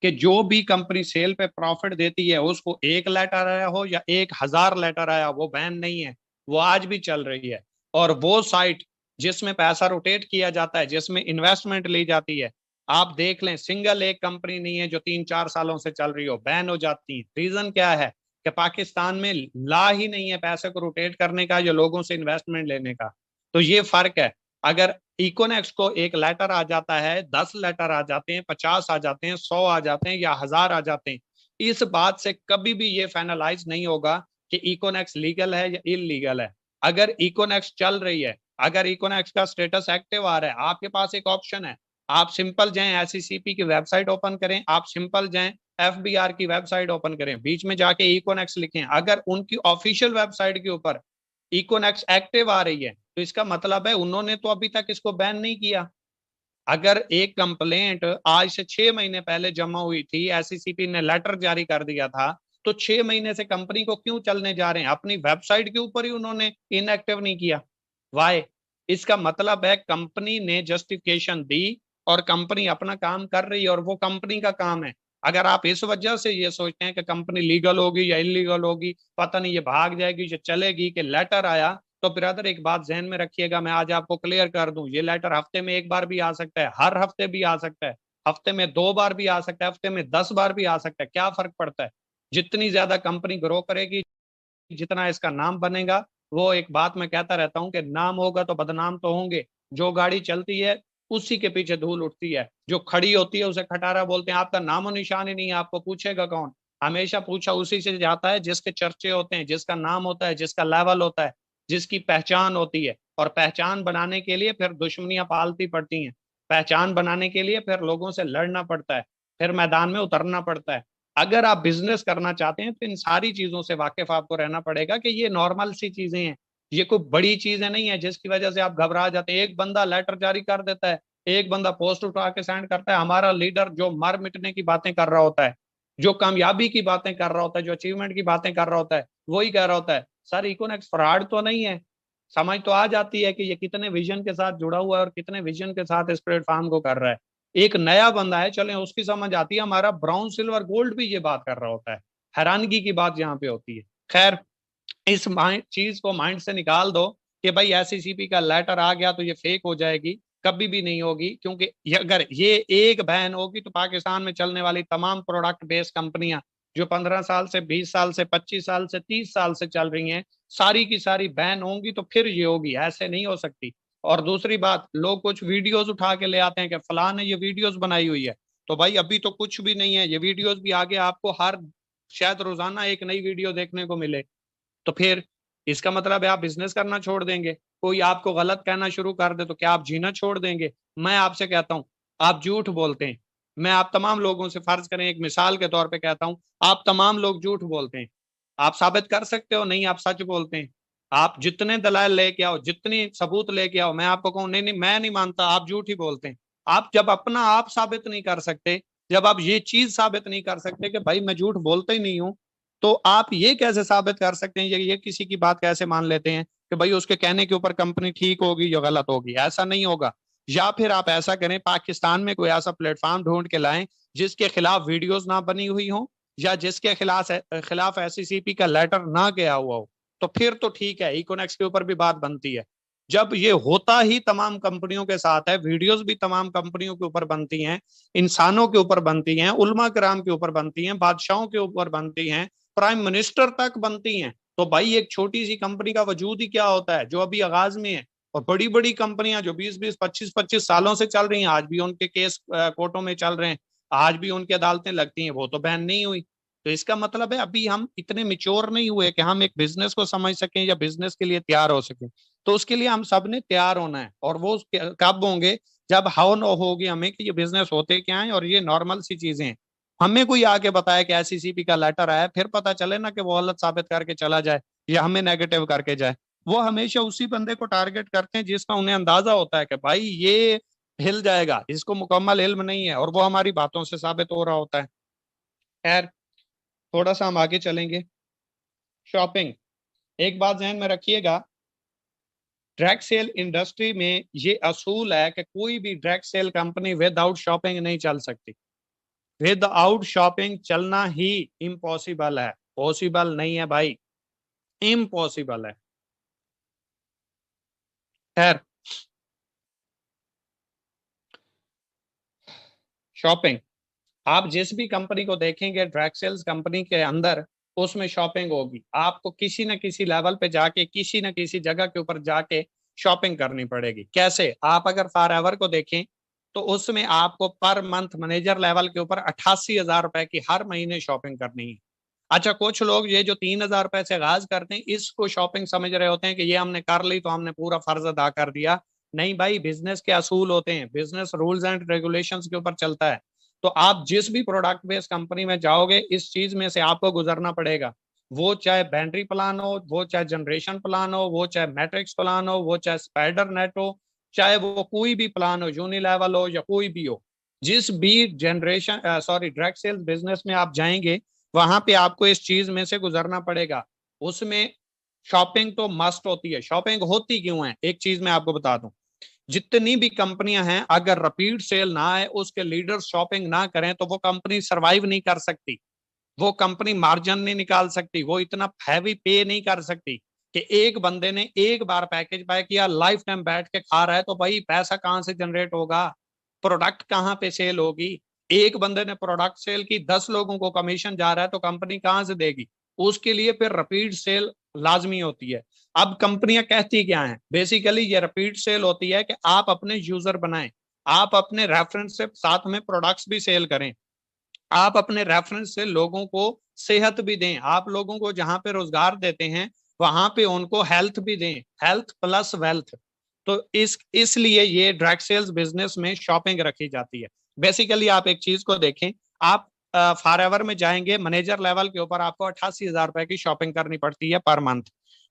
कि जो भी कंपनी सेल पे प्रॉफिट देती है उसको 1 लेटर आया हो या 1,000 लेटर आया, वो बैन नहीं है, वो आज भी चल रही है। और वो साइट जिसमें पैसा रोटेट किया जाता है, जिसमें इन्वेस्टमेंट ली जाती है, आप देख लें सिंगल एक कंपनी नहीं है जो 3-4 सालों से चल रही हो, बैन हो जाती है। रीजन क्या है कि पाकिस्तान में ला ही नहीं है पैसे को रोटेट करने का या लोगों से इन्वेस्टमेंट लेने का। तो ये फर्क है। अगर इकोनेक्स को 1 लेटर आ जाता है, 10 लेटर आ जाते हैं, 50 आ जाते हैं, 100 आ जाते हैं या 1,000 आ जाते हैं, इस बात से कभी भी ये फाइनलाइज नहीं होगा कि इकोनेक्स लीगल है या इलीगल है। अगर इकोनेक्स चल रही है, अगर इकोनेक्स का स्टेटस एक्टिव आ रहा है, आपके पास एक ऑप्शन है। आप सिंपल जाएं एससीसीपी की वेबसाइट ओपन करें, आप सिंपल जाएं एफबीआर की वेबसाइट ओपन करें, बीच में जाके इकोनेक्स लिखें। अगर उनकी ऑफिशियल वेबसाइट के ऊपर इकोनेक्स एक्टिव आ रही है, तो इसका मतलब है उन्होंने तो अभी तक इसको बैन नहीं किया। अगर एक कंप्लेंट आज से 6 महीने पहले जमा हुई थी, एससीसीपी ने लेटर जारी कर दिया था, तो 6 महीने से कंपनी को क्यों चलने जा रहे हैं? अपनी वेबसाइट के ऊपर ही उन्होंने इनएक्टिव नहीं किया। वाई? इसका मतलब है कंपनी ने जस्टिफिकेशन दी और कंपनी अपना काम कर रही है और वो कंपनी का काम है। अगर आप इस वजह से ये सोचते हैं कि कंपनी लीगल होगी या इलीगल होगी, पता नहीं ये भाग जाएगी या चलेगी, कि लेटर आया, तो ब्रदर एक बात ध्यान में रखिएगा, मैं आज आपको क्लियर कर दूं, ये लेटर हफ्ते में एक बार भी आ सकता है, हर हफ्ते भी आ सकता है, हफ्ते में 2 बार भी आ सकता है, हफ्ते में 10 बार भी आ सकता है। क्या फर्क पड़ता है? जितनी ज्यादा कंपनी ग्रो करेगी, जितना इसका नाम बनेगा, वो एक बात मैं कहता रहता हूं कि नाम होगा तो बदनाम तो होंगे। जो गाड़ी चलती है उसी के पीछे धूल उठती है, जो खड़ी होती है उसे खटारा बोलते हैं। आपका नामो निशान ही नहीं है, आपको पूछेगा कौन? हमेशा पूछा उसी से जाता है जिसके चर्चे होते हैं, जिसका नाम होता है, जिसका लेवल होता है, जिसकी पहचान होती है। और पहचान बनाने के लिए फिर दुश्मनियां पालती पड़ती हैं, पहचान बनाने के लिए फिर लोगों से लड़ना पड़ता है, फिर मैदान में उतरना पड़ता है। अगर आप बिजनेस करना चाहते हैं तो इन सारी चीजों से वाकिफ आपको रहना पड़ेगा कि ये नॉर्मल सी चीजें हैं, ये कोई बड़ी चीजें नहीं है जिसकी वजह से आप घबरा जाते हैं। एक बंदा लेटर जारी कर देता है, एक बंदा पोस्ट उठा के सेंड करता है, हमारा लीडर जो मर मिटने की बातें कर रहा होता है, जो कामयाबी की बातें कर रहा होता है, जो अचीवमेंट की बातें कर रहा होता है, वही कह रहा होता है सर इकोनेक्स फ्रॉड तो नहीं है। समझ तो आ जाती है कि ये कितने विजन के साथ जुड़ा हुआ है और कितने विजन के साथ इस प्लेटफॉर्म को कर रहा है। एक नया बंदा है, चले उसकी समझ आती है, हमारा ब्राउन सिल्वर गोल्ड भी ये बात कर रहा होता है। हैरानगी की बात यहाँ पे होती है। खैर, इस चीज को माइंड से निकाल दो कि भाई एससीसीपी का लेटर आ गया तो ये फेक हो जाएगी, कभी भी नहीं होगी। क्योंकि अगर ये एक बैन होगी तो पाकिस्तान में चलने वाली तमाम प्रोडक्ट बेस्ड कंपनियां जो 15 साल से 20 साल से 25 साल से 30 साल से चल रही हैं, सारी की सारी बैन होंगी, तो फिर ये होगी, ऐसे नहीं हो सकती। और दूसरी बात, लोग कुछ वीडियोस उठा के ले आते हैं कि फलां ने ये वीडियोस बनाई हुई है, तो भाई अभी तो कुछ भी नहीं है, ये वीडियोस भी आगे आपको हर शायद रोजाना एक नई वीडियो देखने को मिले। तो फिर इसका मतलब है आप बिजनेस करना छोड़ देंगे? कोई आपको गलत कहना शुरू कर दे तो क्या आप जीना छोड़ देंगे? मैं आपसे कहता हूं, आप झूठ बोलते हैं। मैं आप तमाम लोगों से, फर्ज करें एक मिसाल के तौर पे कहता हूं, आप तमाम लोग झूठ बोलते हैं, आप साबित कर सकते हो? नहीं, आप सच बोलते हैं। आप जितने दलाल लेके आओ, जितनी सबूत लेके आओ, मैं आपको कहूं नहीं नहीं मैं नहीं मानता, आप झूठ ही बोलते हैं। आप जब अपना आप साबित नहीं कर सकते, जब आप ये चीज साबित नहीं कर सकते कि भाई मैं झूठ बोलता ही नहीं हूं, तो आप ये कैसे साबित कर सकते हैं? ये किसी की बात कैसे मान लेते हैं कि भाई उसके कहने के ऊपर कंपनी ठीक होगी या गलत होगी? ऐसा नहीं होगा। या फिर आप ऐसा करें, पाकिस्तान में कोई ऐसा प्लेटफॉर्म ढूंढ के लाएं जिसके खिलाफ वीडियोस ना बनी हुई हो, या जिसके खिलाफ एससीसीपी का लेटर ना गया हुआ हो, तो फिर तो ठीक है, इकोनेक्स के ऊपर भी बात बनती है। जब ये होता ही तमाम कंपनियों के साथ है, वीडियोस भी तमाम कंपनियों के ऊपर बनती हैं, इंसानों के ऊपर बनती हैं, उलमा कराम के ऊपर बनती हैं, बादशाहों के ऊपर बनती हैं, प्राइम मिनिस्टर तक बनती हैं, तो भाई एक छोटी सी कंपनी का वजूद ही क्या होता है जो अभी आगाज में है। और बड़ी बड़ी कंपनियां जो 20-20 25-25 सालों से चल रही हैं, आज भी उनके केस कोर्टों में चल रहे हैं, आज भी उनकी अदालतें लगती हैं, वो तो बैन नहीं हुई। तो इसका मतलब है अभी हम इतने मिच्योर नहीं हुए कि हम एक बिजनेस को समझ सकें या बिजनेस के लिए तैयार हो सकें। तो उसके लिए हम सब ने तैयार होना है, और वो कब होंगे? जब हाउ नो होगी हमें कि ये बिजनेस होते क्या है और ये नॉर्मल सी चीजें हैं। हमें कोई आके बताया कि एससीसीपी का लेटर आया, फिर पता चले ना कि वो गलत साबित करके चला जाए या हमें नेगेटिव करके जाए। वो हमेशा उसी बंदे को टारगेट करते हैं जिसका उन्हें अंदाजा होता है कि भाई ये हिल जाएगा, इसको मुकम्मल इल्म नहीं है, और वो हमारी बातों से साबित हो रहा होता है। खैर, थोड़ा सा हम आगे चलेंगे। शॉपिंग, एक बात ध्यान में रखिएगा, डायरेक्ट सेल इंडस्ट्री में ये असूल है कि कोई भी direct sale company without shopping नहीं चल सकती। विदाउट शॉपिंग चलना ही इम्पॉसिबल है, पॉसिबल नहीं है भाई, इम्पॉसिबल है। खैर, शॉपिंग, आप जिस भी कंपनी को देखेंगे डायरेक्ट सेल्स कंपनी के अंदर, उसमें शॉपिंग होगी। आपको किसी न किसी लेवल पे जाके, किसी न किसी जगह के ऊपर जाके शॉपिंग करनी पड़ेगी। कैसे? आप अगर फॉर एवर को देखें तो उसमें आपको पर मंथ मैनेजर लेवल के ऊपर 88,000 रुपए की हर महीने शॉपिंग करनी है। अच्छा, कुछ लोग ये जो 3,000 रुपए से आगाज करते हैं, इसको शॉपिंग समझ रहे होते हैं कि ये हमने कर ली तो हमने पूरा फर्ज अदा कर दिया। नहीं भाई, बिजनेस के असूल होते हैं, बिजनेस रूल्स एंड रेगुलेशंस के ऊपर चलता है। तो आप जिस भी प्रोडक्ट बेस्ड कंपनी में जाओगे, इस चीज में से आपको गुजरना पड़ेगा। वो चाहे बैटरी प्लान हो, वो चाहे जनरेशन प्लान हो, वो चाहे मैट्रिक्स प्लान हो, वो चाहे स्पाइडर नेट हो, चाहे वो कोई भी प्लान हो, यूनिलेवल हो या कोई भी हो, जिस भी जनरेशन डायरेक्ट सेल्स बिजनेस में आप जाएंगे, वहां पे आपको इस चीज में से गुजरना पड़ेगा। उसमें शॉपिंग तो मस्ट होती है। शॉपिंग होती क्यों है, एक चीज मैं आपको बता दूं, जितनी भी कंपनियां हैं, अगर रिपीट सेल ना आए, उसके लीडर्स शॉपिंग ना करें, तो वो कंपनी सरवाइव नहीं कर सकती, वो कंपनी मार्जिन नहीं निकाल सकती, वो इतना हैवी पे नहीं कर सकती कि एक बंदे ने एक बार पैकेज बाय किया, लाइफ टाइम बैठ के खा रहा है, तो भाई पैसा कहां से जनरेट होगा, प्रोडक्ट कहां पे सेल होगी। एक बंदे ने प्रोडक्ट सेल की, 10 लोगों को कमीशन जा रहा है, तो कंपनी कहां से देगी। उसके लिए फिर रिपीट सेल लाजमी होती है। अब कंपनियां कहती क्या है, बेसिकली ये रिपीट सेल होती है कि आप अपने यूजर बनाएं, आप अपने रेफरेंस से साथ में प्रोडक्ट्स भी सेल करें, आप अपने रेफरेंस से लोगों को सेहत भी दें, आप लोगों को जहां पे रोजगार देते हैं वहां पे उनको हेल्थ भी दें, हेल्थ प्लस वेल्थ। तो इसलिए ये डायरेक्ट सेल्स बिजनेस में शॉपिंग रखी जाती है। बेसिकली आप एक चीज को देखें, आप फॉर एवर में जाएंगे, मैनेजर लेवल के ऊपर आपको 88,000 रुपए की शॉपिंग करनी पड़ती है पर मंथ।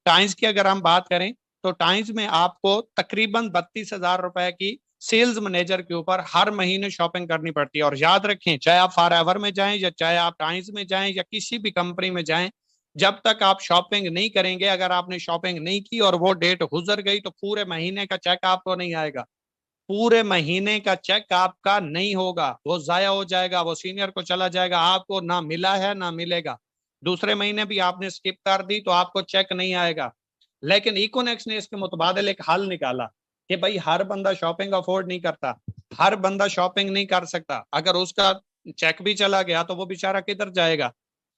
टाइम्स की अगर हम बात करें, तो टाइम्स में आपको तकरीबन 32,000 रुपए की सेल्स मैनेजर के ऊपर हर महीने शॉपिंग करनी पड़ती है। और याद रखें, चाहे आप फॉर एवर में जाएं या चाहे आप टाइम्स में जाएं या किसी भी कंपनी में जाएं, जब तक आप शॉपिंग नहीं करेंगे, अगर आपने शॉपिंग नहीं की और वो डेट गुजर गई, तो पूरे महीने का चेक आपको नहीं आएगा, पूरे महीने का चेक आपका नहीं होगा, वो जाया हो जाएगा, वो सीनियर को चला जाएगा, आपको ना मिला है ना मिलेगा। दूसरे महीने भी आपने स्किप कर दी तो आपको चेक नहीं आएगा। लेकिन इकोनेक्स ने इसके मुतबादिल एक हल निकाला कि भाई हर बंदा शॉपिंग अफोर्ड नहीं करता, हर बंदा शॉपिंग नहीं कर सकता, अगर उसका चेक भी चला गया तो वो बेचारा किधर जाएगा।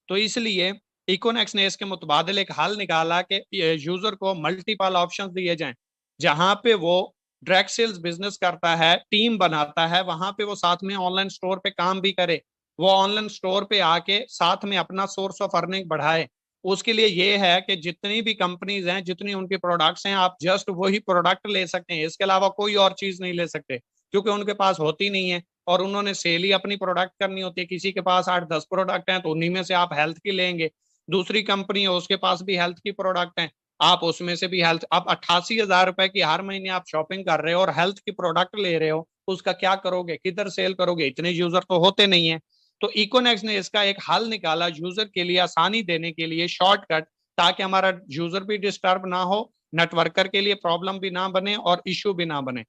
तो इसलिए इकोनेक्स ने इसके मुतबादिल एक हल निकाला कि यूजर को मल्टीपल ऑप्शंस दिए जाएं, जहां पे वो डायरेक्ट सेल्स बिजनेस करता है, टीम बनाता है, वहां पे वो साथ में ऑनलाइन स्टोर पे काम भी करे, वो ऑनलाइन स्टोर पे आके साथ में अपना सोर्स ऑफ अर्निंग बढ़ाए। उसके लिए ये है कि जितनी भी कंपनीज हैं, जितनी उनके प्रोडक्ट्स हैं, आप जस्ट वही प्रोडक्ट ले सकते हैं, इसके अलावा कोई और चीज नहीं ले सकते, क्योंकि उनके पास होती नहीं है और उन्होंने सेल ही अपनी प्रोडक्ट करनी होती है। किसी के पास 8-10 प्रोडक्ट हैं तो उन्हीं में से आप हेल्थ की लेंगे, दूसरी कंपनी है उसके पास भी हेल्थ की प्रोडक्ट है, आप उसमें से भी हेल्थ। आप 88,000 रुपए की हर महीने आप शॉपिंग कर रहे हो और हेल्थ की प्रोडक्ट ले रहे हो, उसका क्या करोगे, किधर सेल करोगे, इतने यूजर तो होते नहीं है। तो इकोनेक्स ने इसका एक हल निकाला यूजर के लिए आसानी देने के लिए, शॉर्टकट, ताकि हमारा यूजर भी डिस्टर्ब ना हो, नेटवर्कर के लिए प्रॉब्लम भी ना बने और इश्यू भी ना बने।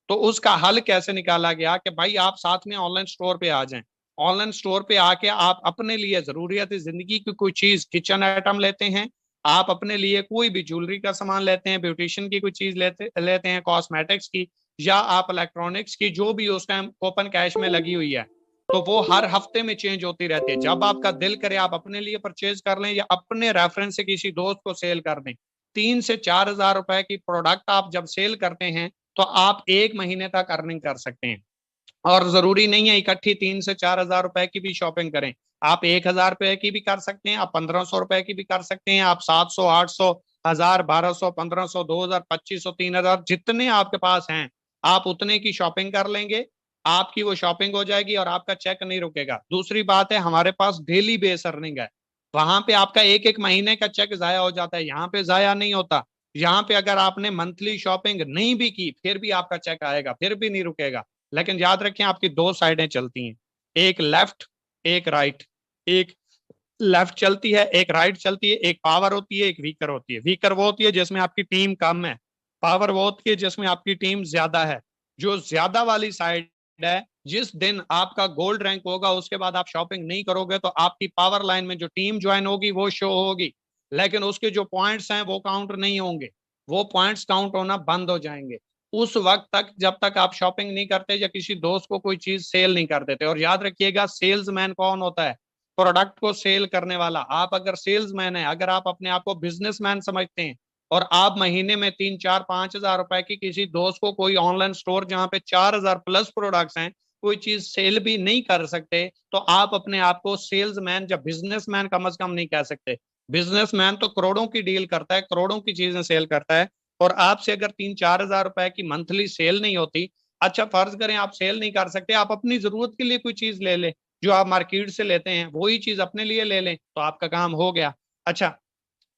तो उसका हल कैसे निकाला गया कि भाई आप साथ में ऑनलाइन स्टोर पे आ जाएं, ऑनलाइन स्टोर पे आके आप अपने लिए जरूरियत जिंदगी की कोई चीज, किचन आइटम लेते हैं, आप अपने लिए कोई भी ज्वेलरी का सामान लेते हैं, ब्यूटिशियन की कोई चीज लेते लेते हैं, कॉस्मेटिक्स की, या आप इलेक्ट्रॉनिक्स की, जो भी उस टाइम ओपन कैश में लगी हुई है, तो वो हर हफ्ते में चेंज होती रहती है। जब आपका दिल करे आप अपने लिए परचेज कर लें या अपने रेफरेंस से किसी दोस्त को सेल कर दें। 3 से 4 हजार रुपए की प्रोडक्ट आप जब सेल करते हैं तो आप एक महीने तक अर्निंग कर सकते हैं। और जरूरी नहीं है इकट्ठी 3 से 4 हजार रुपए की भी शॉपिंग करें, आप 1 हजार रुपए की भी कर सकते हैं, आप 1500 रुपए की भी कर सकते हैं, आप 700, 800, 1000, 1200, 1500, 2000, 2500, 3000, जितने आपके पास हैं आप उतने की शॉपिंग कर लेंगे, आपकी वो शॉपिंग हो जाएगी और आपका चेक नहीं रुकेगा। दूसरी बात है, हमारे पास डेली बेस अर्निंग है, वहां पे आपका एक एक महीने का चेक जाया हो जाता है, यहाँ पे जाया नहीं होता। यहाँ पे अगर आपने मंथली शॉपिंग नहीं भी की फिर भी आपका चेक आएगा, फिर भी नहीं रुकेगा। लेकिन याद रखें, आपकी दो साइडें चलती हैं, एक लेफ्ट एक राइट, एक लेफ्ट चलती है एक राइट चलती है, एक पावर होती है एक वीकर होती है। वीकर वो होती है जिसमें आपकी टीम कम है, पावर वो होती है जिसमें आपकी टीम ज्यादा है। जो ज्यादा वाली साइड है, जिस दिन आपका गोल्ड रैंक होगा उसके बाद आप शॉपिंग नहीं करोगे तो आपकी पावर लाइन में जो टीम ज्वाइन होगी वो शो होगी, लेकिन उसके जो पॉइंट्स हैं वो काउंट नहीं होंगे, वो पॉइंट्स काउंट होना बंद हो जाएंगे उस वक्त तक जब तक आप शॉपिंग नहीं करते या किसी दोस्त को कोई चीज सेल नहीं कर देते। और याद रखिएगा, सेल्समैन कौन होता है, प्रोडक्ट को सेल करने वाला। आप अगर सेल्समैन है, अगर आप अपने आप को बिजनेसमैन समझते हैं और आप महीने में 3, 4, 5 हजार रुपए की किसी दोस्त को कोई ऑनलाइन स्टोर जहां पे 4 हजार प्लस प्रोडक्ट्स हैं कोई चीज सेल भी नहीं कर सकते, तो आप अपने आप को सेल्समैन या बिजनेसमैन कम से कम नहीं कह सकते। बिजनेसमैन तो करोड़ों की डील करता है, करोड़ों की चीजें सेल करता है, और आपसे अगर 3, 4 हजार रुपए की मंथली सेल नहीं होती, अच्छा फर्ज करें आप सेल नहीं कर सकते, आप अपनी जरूरत के लिए कोई चीज ले लें जो आप मार्केट से लेते हैं, वही चीज अपने लिए ले लें तो आपका काम हो गया। अच्छा,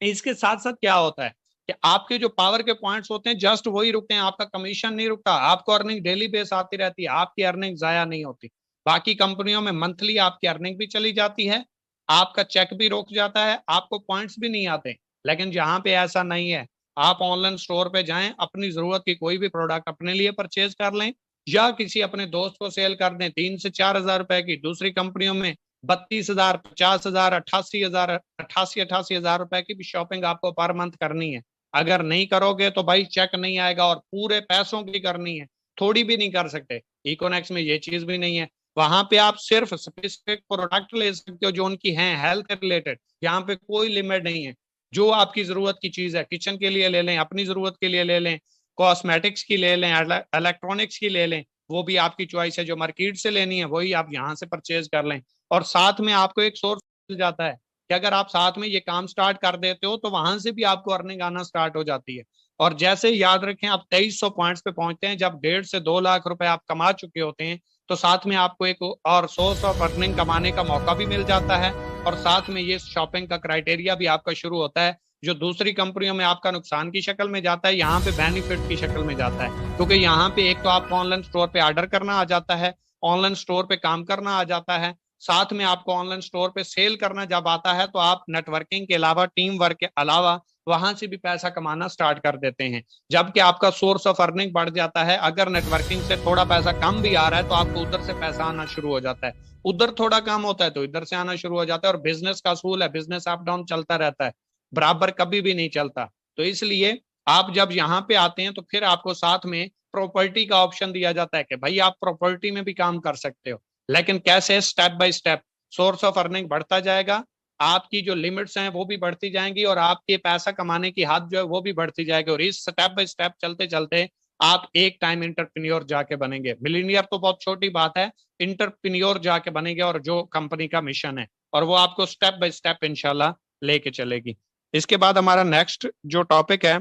इसके साथ साथ क्या होता है कि आपके जो पावर के पॉइंट्स होते हैं जस्ट वही रुकते हैं, आपका कमीशन नहीं रुकता, आपको अर्निंग डेली बेस आती रहती है, आपकी अर्निंग जाया नहीं होती। बाकी कंपनियों में मंथली आपकी अर्निंग भी चली जाती है, आपका चेक भी रुक जाता है, आपको पॉइंट्स भी नहीं आते। लेकिन जहां पे ऐसा नहीं है, आप ऑनलाइन स्टोर पे जाएं, अपनी जरूरत की कोई भी प्रोडक्ट अपने लिए परचेज कर लें या किसी अपने दोस्त को सेल कर दें 3 से 4 हजार रुपए की, दूसरी कंपनियों में 32,000, 50,000, 88,000, 88,000 रुपए की भी शॉपिंग आपको पर मंथ करनी है। अगर नहीं करोगे तो भाई चेक नहीं आएगा, और पूरे पैसों की करनी है, थोड़ी भी नहीं कर सकते। इकोनेक्स में ये चीज भी नहीं है। वहां पे आप सिर्फ स्पेसिफिक प्रोडक्ट ले सकते हो जो उनकी हैं हेल्थ रिलेटेड, यहाँ पे कोई लिमिट नहीं है। जो आपकी जरूरत की चीज है, किचन के लिए ले लें, अपनी जरूरत के लिए ले लें, कॉस्मेटिक्स की ले लें, इलेक्ट्रॉनिक्स की ले लें, वो भी आपकी चॉइस है। जो मार्केट से लेनी है वही आप यहाँ से परचेज कर लें। और साथ में आपको एक सोर्स मिल जाता है कि अगर आप साथ में ये काम स्टार्ट कर देते हो तो वहां से भी आपको अर्निंग आना स्टार्ट हो जाती है। और जैसे याद रखें, आप 2300 पॉइंट्स पे पहुंचते हैं, जब 1.5 से 2 लाख रुपए आप कमा चुके होते हैं, तो साथ में आपको एक और सोर्स ऑफ अर्निंग कमाने का मौका भी मिल जाता है। और साथ में ये शॉपिंग का क्राइटेरिया भी आपका शुरू होता है, जो दूसरी कंपनियों में आपका नुकसान की शक्ल में जाता है, यहाँ पे बेनिफिट की शक्ल में जाता है। क्योंकि यहाँ पे एक तो आपको ऑनलाइन स्टोर पे ऑर्डर करना आ जाता है, ऑनलाइन स्टोर पे काम करना आ जाता है, साथ में आपको ऑनलाइन स्टोर पे सेल करना जब आता है तो आप नेटवर्किंग के अलावा, टीम वर्क के अलावा वहां से भी पैसा कमाना स्टार्ट कर देते हैं। जबकि आपका सोर्स ऑफ अर्निंग बढ़ जाता है। अगर नेटवर्किंग से थोड़ा पैसा कम भी आ रहा है तो आपको उधर से पैसा आना शुरू हो जाता है, उधर थोड़ा कम होता है तो इधर से आना शुरू हो जाता है। और बिजनेस का असूल है, बिजनेस अप डाउन चलता रहता है, बराबर कभी भी नहीं चलता। तो इसलिए आप जब यहाँ पे आते हैं तो फिर आपको साथ में प्रॉपर्टी का ऑप्शन दिया जाता है कि भाई आप प्रॉपर्टी में भी काम कर सकते हो। लेकिन कैसे? Step by step source of earning बढ़ता जाएगा, आपकी जो लिमिट्स हैं वो भी बढ़ती जाएंगी, और आपके पैसा कमाने की हद जो है वो भी बढ़ती जाएगी। और इस स्टेप बाय स्टेप चलते चलते आप एक टाइम इंटरप्रेन्योर जाके बनेंगे। मिलीनियर तो बहुत छोटी बात है, इंटरप्रेन्योर जाके बनेंगे, और जो कंपनी का मिशन है, और वो आपको स्टेप बाय स्टेप इंशाल्लाह लेके चलेगी। इसके बाद हमारा नेक्स्ट जो टॉपिक है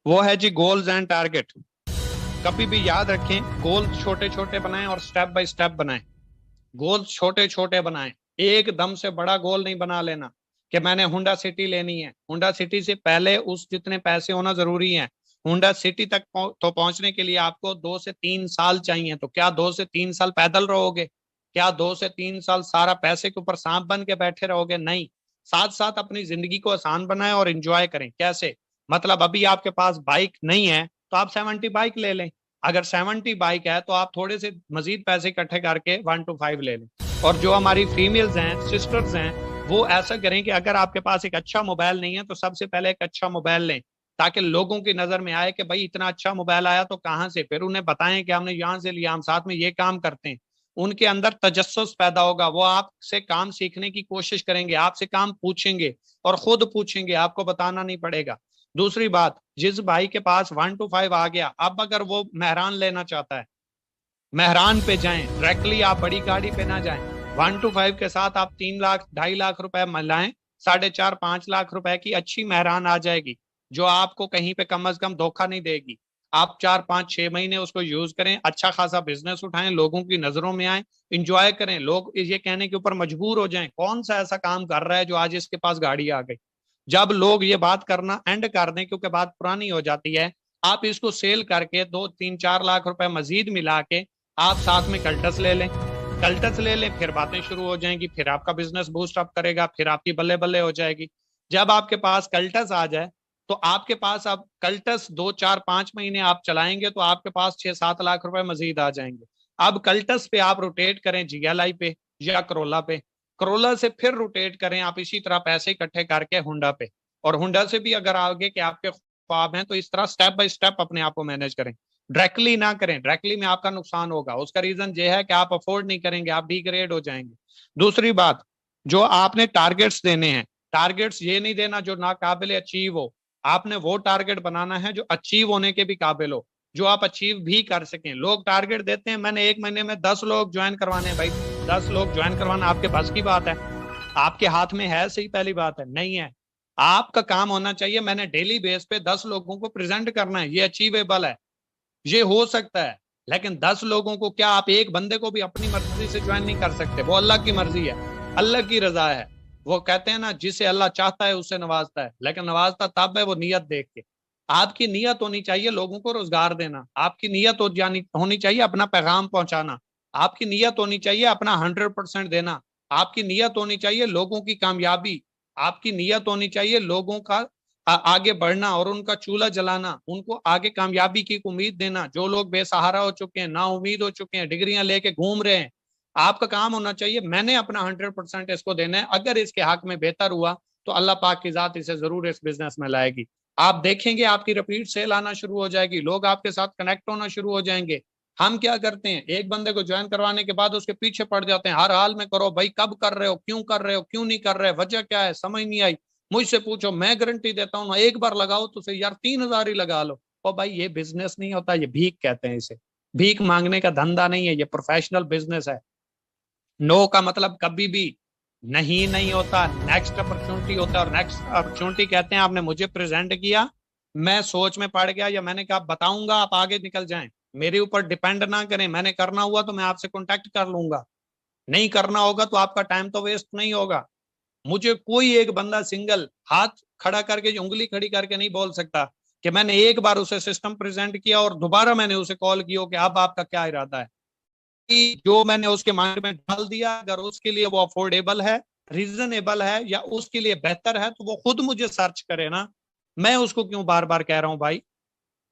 वो है जी गोल्स एंड टारगेट। कभी भी याद रखें, गोल्स छोटे छोटे बनाएं और स्टेप बाय स्टेप बनाएं। गोल्स छोटे छोटे बनाएं, एकदम से बड़ा गोल नहीं बना लेना कि मैंने हुंडा सिटी लेनी है। हुंडा सिटी से पहले उस जितने पैसे होना जरूरी है। हुंडा सिटी तक तो पहुंचने के लिए आपको 2 से 3 साल चाहिए। तो क्या 2 से 3 साल पैदल रहोगे? क्या 2 से 3 साल सारा पैसे के ऊपर सांप बन के बैठे रहोगे? नहीं। साथ साथ अपनी जिंदगी को आसान बनाएं और एंजॉय करें। कैसे? मतलब अभी आपके पास बाइक नहीं है तो आप 70 बाइक ले लें। अगर 70 बाइक है तो आप थोड़े से मजीद पैसे इकट्ठे करके 1 to 5 ले लें। और जो हमारी फीमेल्स हैं, सिस्टर्स हैं, वो ऐसा करें कि अगर आपके पास एक अच्छा मोबाइल नहीं है तो सबसे पहले एक अच्छा मोबाइल लें, ताकि लोगों की नजर में आए कि भाई इतना अच्छा मोबाइल आया तो कहाँ से। फिर उन्हें बताएं कि हमने यहाँ से लिया, हम साथ में ये काम करते हैं। उनके अंदर तजस्सुस पैदा होगा, वो आपसे काम सीखने की कोशिश करेंगे, आपसे काम पूछेंगे और खुद पूछेंगे, आपको बताना नहीं पड़ेगा। दूसरी बात, जिस भाई के पास 1 to 5 आ गया, अब अगर वो मेहरान लेना चाहता है, मेहरान पे जाएं, डायरेक्टली आप बड़ी गाड़ी पे ना जाएं। 1 to 5 के साथ आप 3 लाख 2.5 लाख रुपए मिलाएं, 4.5-5 लाख रुपए की अच्छी मेहरान आ जाएगी, जो आपको कहीं पे कम से कम धोखा नहीं देगी। आप 4-5-6 महीने उसको यूज करें, अच्छा खासा बिजनेस उठाएं, लोगों की नजरों में आए, इंजॉय करें, लोग ये कहने के ऊपर मजबूर हो जाएं कौन सा ऐसा काम कर रहा है जो आज इसके पास गाड़ी आ गई। जब लोग ये बात करना एंड कर दें, क्योंकि बात पुरानी हो जाती है, आप इसको सेल करके 2-3-4 लाख रुपए मजीद मिला के आप साथ में कल्टस ले लें। कल्टस ले लें, फिर बातें शुरू हो जाएंगी, फिर आपका बिजनेस बूस्ट अप करेगा, फिर आपकी बल्ले बल्ले हो जाएगी। जब आपके पास कल्टस आ जाए तो आपके पास अब कल्टस 2-4-5 महीने आप चलाएंगे तो आपके पास 6-7 लाख रुपए मजीद आ जाएंगे। अब कल्टस पे आप रोटेट करें GLI पे या करोला पे, करोला से फिर रोटेट करें आप इसी तरह पैसे इकट्ठे करके हुंडा पे, और हुंडा से भी अगर आगे के आपके ख्वाब हैं तो इस तरह स्टेप बाय स्टेप अपने आप को मैनेज करें। डायरेक्टली ना करें, डायरेक्टली में आपका नुकसान होगा। उसका रीजन ये है कि आप अफोर्ड नहीं करेंगे, आप डिग्रेड हो जाएंगे। दूसरी बात, जो आपने टारगेट्स देने हैं, टारगेट्स ये नहीं देना जो नाकाबिल अचीव हो, आपने वो टारगेट बनाना है जो अचीव होने के भी काबिल हो, जो आप अचीव भी कर सकें। लोग टारगेट देते हैं मैंने 1 महीने में 10 लोग ज्वाइन करवाने हैं। भाई 10 लोग ज्वाइन करवाना आपके बस की बात है? आपके हाथ में है? सही पहली बात है, नहीं है। आपका काम होना चाहिए मैंने डेली बेस पे 10 लोगों को प्रेजेंट करना है, ये अचीवेबल है, ये हो सकता है। लेकिन 10 लोगों को क्या आप एक बंदे को भी अपनी मर्जी से ज्वाइन नहीं कर सकते? वो अल्लाह की मर्जी है, अल्लाह की रजा है, वो कहते हैं ना, जिसे अल्लाह चाहता है उससे नवाजता है, लेकिन नवाजता तब है वो नियत देख के। आपकी नियत होनी चाहिए लोगों को रोजगार देना, आपकी नियत होनी चाहिए अपना पैगाम पहुंचाना, आपकी नियत होनी चाहिए अपना 100% देना, आपकी नियत होनी चाहिए लोगों की कामयाबी, आपकी नियत होनी चाहिए लोगों का आगे बढ़ना और उनका चूल्हा जलाना, उनको आगे कामयाबी की उम्मीद देना। जो लोग बेसहारा हो चुके हैं, ना उम्मीद हो चुके हैं, डिग्रियां लेके घूम रहे हैं, आपका काम होना चाहिए मैंने अपना 100% इसको देना है, अगर इसके हक में बेहतर हुआ तो अल्लाह पाक की जात इसे जरूर इस बिजनेस में लाएगी। आप देखेंगे आपकी रिपीट सेल आना शुरू हो जाएगी, लोग आपके साथ कनेक्ट होना शुरू हो जाएंगे। हम क्या करते हैं, एक बंदे को ज्वाइन करवाने के बाद उसके पीछे पड़ जाते हैं, हर हाल में करो भाई, कब कर रहे हो, क्यों कर रहे हो, क्यों नहीं कर रहे, वजह क्या है, समझ नहीं आई, मुझसे पूछो, मैं गारंटी देता हूँ एक बार लगाओ तो उसे यार 3,000 ही लगा लो। और भाई ये बिजनेस नहीं होता, ये भीख कहते हैं इसे, भीख मांगने का धंधा नहीं है, ये प्रोफेशनल बिजनेस है। नो का मतलब कभी भी नहीं होता, नेक्स्ट अपॉर्चुनिटी होता है। और नेक्स्ट अपॉर्चुनिटी कहते हैं आपने मुझे प्रेजेंट किया, मैं सोच में पड़ गया या मैंने कहा बताऊंगा, आप आगे निकल जाएं, मेरे ऊपर डिपेंड ना करें, मैंने करना हुआ तो मैं आपसे कांटेक्ट कर लूंगा, नहीं करना होगा तो आपका टाइम तो वेस्ट नहीं होगा। मुझे कोई एक बंदा सिंगल हाथ खड़ा करके, उंगली खड़ी करके नहीं बोल सकता कि मैंने एक बार उसे सिस्टम प्रेजेंट किया और दोबारा मैंने उसे कॉल किया कि अब आपका क्या इरादा है। जो मैंने उसके माइंड में डाल दिया, अगर उसके लिए वो अफोर्डेबल है, रीजनेबल है या उसके लिए बेहतर है, तो वो खुद मुझे सर्च करे ना। मैं उसको क्यों बार बार कह रहा हूं भाई,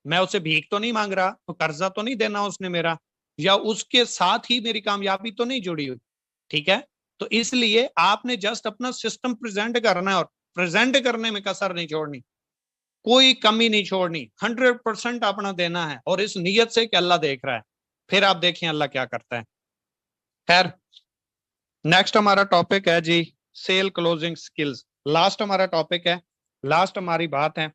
मैं उससे भीख तो नहीं मांग रहा, तो कर्जा तो नहीं देना उसने मेरा, या उसके साथ ही मेरी कामयाबी तो नहीं जुड़ी हुई। ठीक है, तो इसलिए आपने जस्ट अपना सिस्टम प्रेजेंट करना है और प्रेजेंट करने में कसर नहीं छोड़नी, कोई कमी नहीं छोड़नी, 100% अपना देना है और इस नीयत से कि अल्लाह देख रहा है। फिर आप देखें अल्लाह क्या करता है। खैर, नेक्स्ट हमारा टॉपिक है जी सेल क्लोजिंग स्किल्स। लास्ट हमारा टॉपिक है, लास्ट हमारी बात है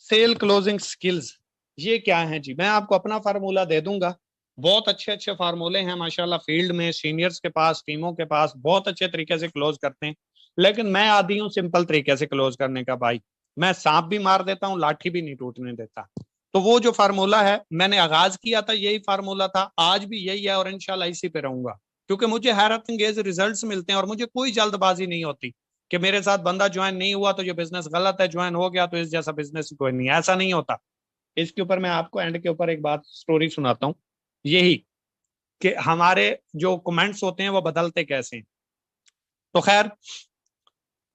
सेल क्लोजिंग स्किल्स। ये क्या है जी, मैं आपको अपना फार्मूला दे दूंगा, बहुत अच्छे अच्छे फार्मूले हैं माशाल्लाह फील्ड में, सीनियर्स के पास, टीमों के पास बहुत अच्छे तरीके से क्लोज करते हैं, लेकिन मैं आदी हूँ सिंपल तरीके से क्लोज करने का भाई। मैं सांप भी मार देता हूँ, लाठी भी नहीं टूटने देता। तो वो जो फार्मूला है, मैंने आगाज किया था यही फार्मूला था, आज भी यही है और इंशाल्लाह इसी पे रहूंगा, क्योंकि मुझे हैरत अंगेज रिजल्ट्स मिलते हैं और मुझे कोई जल्दबाजी नहीं होती कि मेरे साथ बंदा ज्वाइन नहीं हुआ तो ये बिजनेस गलत है, ज्वाइन हो गया तो इस जैसा बिजनेस कोई नहीं, ऐसा नहीं होता। इसके ऊपर मैं आपको एंड के ऊपर एक बात स्टोरी सुनाता हूँ, यही कि हमारे जो कमेंट्स होते हैं वो बदलते कैसे हैं। तो खैर,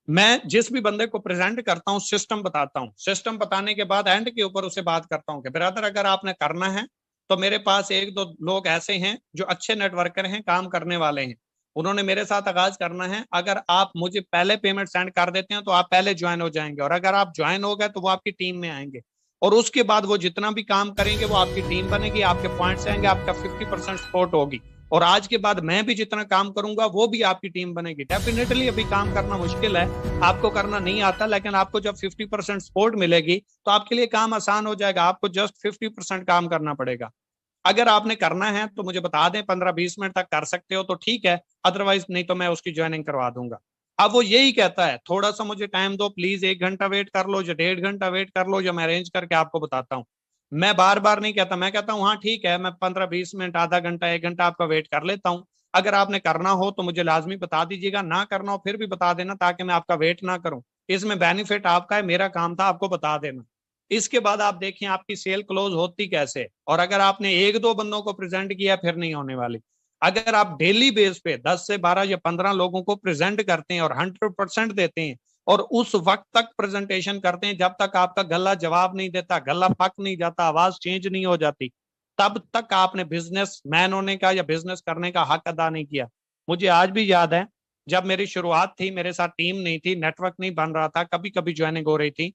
मैं जिस भी बंदे को प्रेजेंट करता हूँ सिस्टम बताता हूँ, सिस्टम बताने के बाद एंड के ऊपर उसे बात करता हूँ कि ब्रदर अगर आपने करना है तो मेरे पास एक दो लोग ऐसे हैं जो अच्छे नेटवर्कर हैं, काम करने वाले हैं, उन्होंने मेरे साथ आगाज करना है, अगर आप मुझे पहले पेमेंट सेंड कर देते हैं तो आप पहले ज्वाइन हो जाएंगे, और अगर आप ज्वाइन हो गए तो वो आपकी टीम में आएंगे, और उसके बाद वो जितना भी काम करेंगे वो आपकी टीम बनेगी, आपके पॉइंट्स आएंगे, आपका 50% सपोर्ट होगी, और आज के बाद मैं भी जितना काम करूंगा वो भी आपकी टीम बनेगी। डेफिनेटली अभी काम करना मुश्किल है, आपको करना नहीं आता, लेकिन आपको जब 50% सपोर्ट मिलेगी तो आपके लिए काम आसान हो जाएगा, आपको जस्ट 50% काम करना पड़ेगा। अगर आपने करना है तो मुझे बता दें, 15-20 मिनट तक कर सकते हो तो ठीक है, अदरवाइज नहीं तो मैं उसकी ज्वाइनिंग करवा दूंगा। अब वो यही कहता है थोड़ा सा मुझे टाइम दो प्लीज, 1 घंटा वेट कर लो या 1.5 घंटा वेट कर लो, या मैं अरेंज करके आपको बताता हूँ। मैं बार बार नहीं कहता, मैं कहता हूँ हाँ ठीक है, मैं 15-20 मिनट, आधा घंटा, 1 घंटा आपका वेट कर लेता हूँ। अगर आपने करना हो तो मुझे लाजमी बता दीजिएगा, ना करना हो फिर भी बता देना, ताकि मैं आपका वेट ना करूं। इसमें बेनिफिट आपका है, मेरा काम था आपको बता देना। इसके बाद आप देखें आपकी सेल क्लोज होती कैसे, और अगर आपने 1-2 बंदों को प्रेजेंट किया फिर नहीं होने वाली। अगर आप डेली बेस पे 10 से 12 या 15 लोगों को प्रेजेंट करते हैं और 100% देते हैं, और उस वक्त तक प्रेजेंटेशन करते हैं जब तक आपका गला जवाब नहीं देता, गला पक नहीं जाता, आवाज चेंज नहीं हो जाती, तब तक आपने बिजनेस मैन होने का या बिजनेस करने का हक अदा नहीं किया। मुझे आज भी याद है जब मेरी शुरुआत थी, मेरे साथ टीम नहीं थी, नेटवर्क नहीं बन रहा था, कभी कभी ज्वाइनिंग हो रही थी,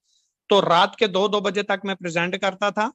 तो रात के 2-2 बजे तक मैं प्रेजेंट करता था,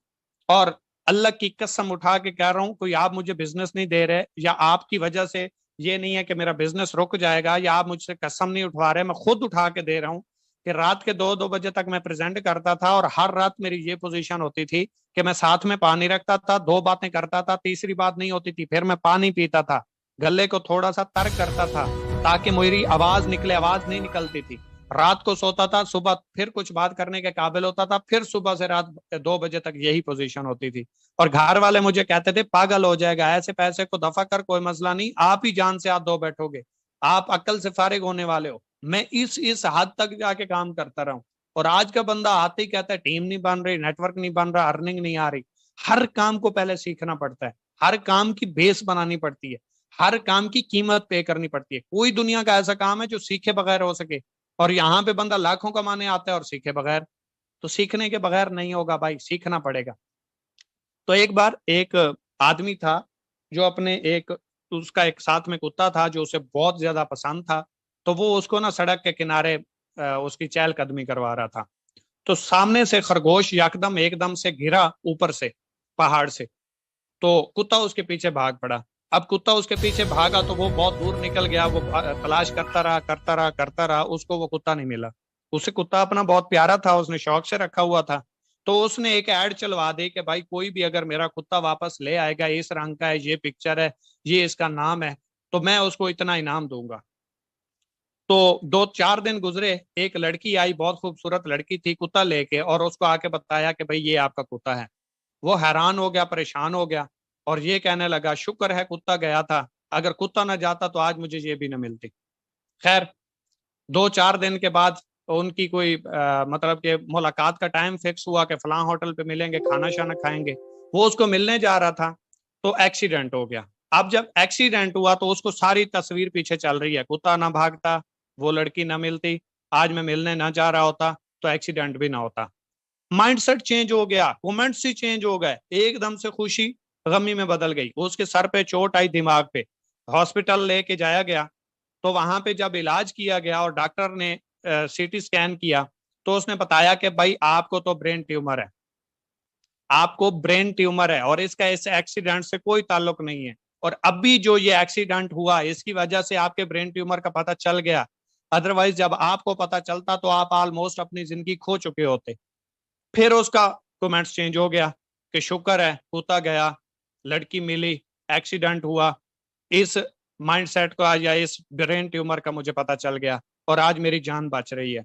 और अल्लाह की कसम उठा के कह रहा हूं, कोई आप मुझे बिजनेस नहीं दे रहे या आपकी वजह से ये नहीं है कि मेरा बिजनेस रुक जाएगा, या आप मुझसे कसम नहीं उठवा रहे, मैं खुद उठा के दे रहा हूं कि रात के 2-2 बजे तक मैं प्रेजेंट करता था, और हर रात मेरी ये पोजीशन होती थी कि मैं साथ में पानी रखता था, 2 बातें करता था, तीसरी बात नहीं होती थी, फिर मैं पानी पीता था, गले को थोड़ा सा तर्क करता था ताकि मेरी आवाज निकले, आवाज नहीं निकलती थी, रात को सोता था, सुबह फिर कुछ बात करने के काबिल होता था, फिर सुबह से रात 2 बजे तक यही पोजीशन होती थी। और घर वाले मुझे कहते थे पागल हो जाएगा, ऐसे पैसे को दफा कर, कोई मसला नहीं, आप ही जान से हाथ धो बैठोगे। आप अक्ल से फारिग होने वाले हो। मैं इस हद तक जाके काम करता रहा हूं। और आज का बंदा आते ही कहता है टीम नहीं बन रही, नेटवर्क नहीं बन रहा, अर्निंग नहीं आ रही। हर काम को पहले सीखना पड़ता है, हर काम की बेस बनानी पड़ती है, हर काम की कीमत पे करनी पड़ती है। कोई दुनिया का ऐसा काम है जो सीखे बगैर हो सके? और यहाँ पे बंदा लाखों कमाने आता है और सीखे बगैर। तो सीखने के बगैर नहीं होगा भाई, सीखना पड़ेगा। तो एक बार एक आदमी था जो अपने एक, उसका एक साथ में कुत्ता था जो उसे बहुत ज्यादा पसंद था। तो वो उसको ना सड़क के किनारे उसकी चहलकदमी करवा रहा था। तो सामने से खरगोश यकदम एकदम से गिरा ऊपर से, पहाड़ से। तो कुत्ता उसके पीछे भाग पड़ा। अब कुत्ता उसके पीछे भागा तो वो बहुत दूर निकल गया। वो तलाश करता रहा करता रहा करता रहा, उसको वो कुत्ता नहीं मिला। उसे कुत्ता अपना बहुत प्यारा था, उसने शौक से रखा हुआ था। तो उसने एक ऐड चलवा दी कि भाई कोई भी अगर मेरा कुत्ता वापस ले आएगा, इस रंग का है, ये पिक्चर है, ये इसका नाम है, तो मैं उसको इतना इनाम दूंगा। तो 2-4 दिन गुजरे, एक लड़की आई, बहुत खूबसूरत लड़की थी, कुत्ता लेके, और उसको आके बताया कि भाई ये आपका कुत्ता है। वो हैरान हो गया, परेशान हो गया, और ये कहने लगा शुक्र है कुत्ता गया था, अगर कुत्ता ना जाता तो आज मुझे ये भी ना मिलती। खैर, 2-4 दिन के बाद उनकी कोई मतलब कि मुलाकात का टाइम फिक्स हुआ कि फलां होटल पे मिलेंगे, खाना शाना खाएंगे। वो उसको मिलने जा रहा था तो एक्सीडेंट हो गया। अब जब एक्सीडेंट हुआ तो उसको सारी तस्वीर पीछे चल रही है, कुत्ता ना भागता, वो लड़की ना मिलती, आज मैं मिलने ना जा रहा होता तो एक्सीडेंट भी ना होता। माइंडसेट चेंज हो गया, कमेंट्स ही चेंज हो गए, एकदम से खुशी गमी में बदल गई। उसके सर पे चोट आई, दिमाग पे, हॉस्पिटल लेके जाया गया। तो वहां पे जब इलाज किया गया और डॉक्टर ने सीटी स्कैन किया, तो उसने बताया कि भाई आपको तो ब्रेन ट्यूमर है, आपको ब्रेन ट्यूमर है, और इसका इस एक्सीडेंट से कोई ताल्लुक नहीं है। और अभी जो ये एक्सीडेंट हुआ इसकी वजह से आपके ब्रेन ट्यूमर का पता चल गया, अदरवाइज जब आपको पता चलता तो आप ऑलमोस्ट अपनी जिंदगी खो चुके होते। फिर उसका कमेंट्स चेंज हो गया कि शुक्र है कुत्ता गया, लड़की मिली, एक्सीडेंट हुआ, इस माइंडसेट का या इस ब्रेन ट्यूमर का मुझे पता चल गया, और आज मेरी जान बच रही है।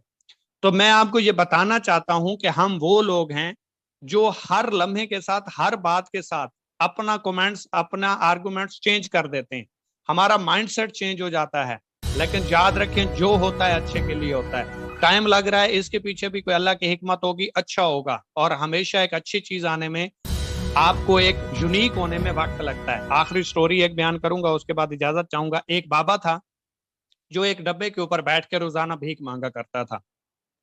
तो मैं आपको ये बताना चाहता हूं कि हम वो लोग हैं जो हर लम्हे के साथ, हर बात के साथ अपना कमेंट्स, अपना आर्गुमेंट्स चेंज कर देते हैं। हमारा माइंडसेट चेंज हो जाता है। लेकिन याद रखें, जो होता है अच्छे के लिए होता है। टाइम लग रहा है, इसके पीछे भी कोई अल्लाह की हिकमत होगी, अच्छा होगा। और हमेशा एक अच्छी चीज आने में, आपको एक यूनिक होने में वक्त लगता है। आखिरी स्टोरी एक बयान करूंगा, उसके बाद इजाजत चाहूंगा। एक बाबा था जो एक डब्बे के ऊपर बैठ के रोजाना भीख मांगा करता था।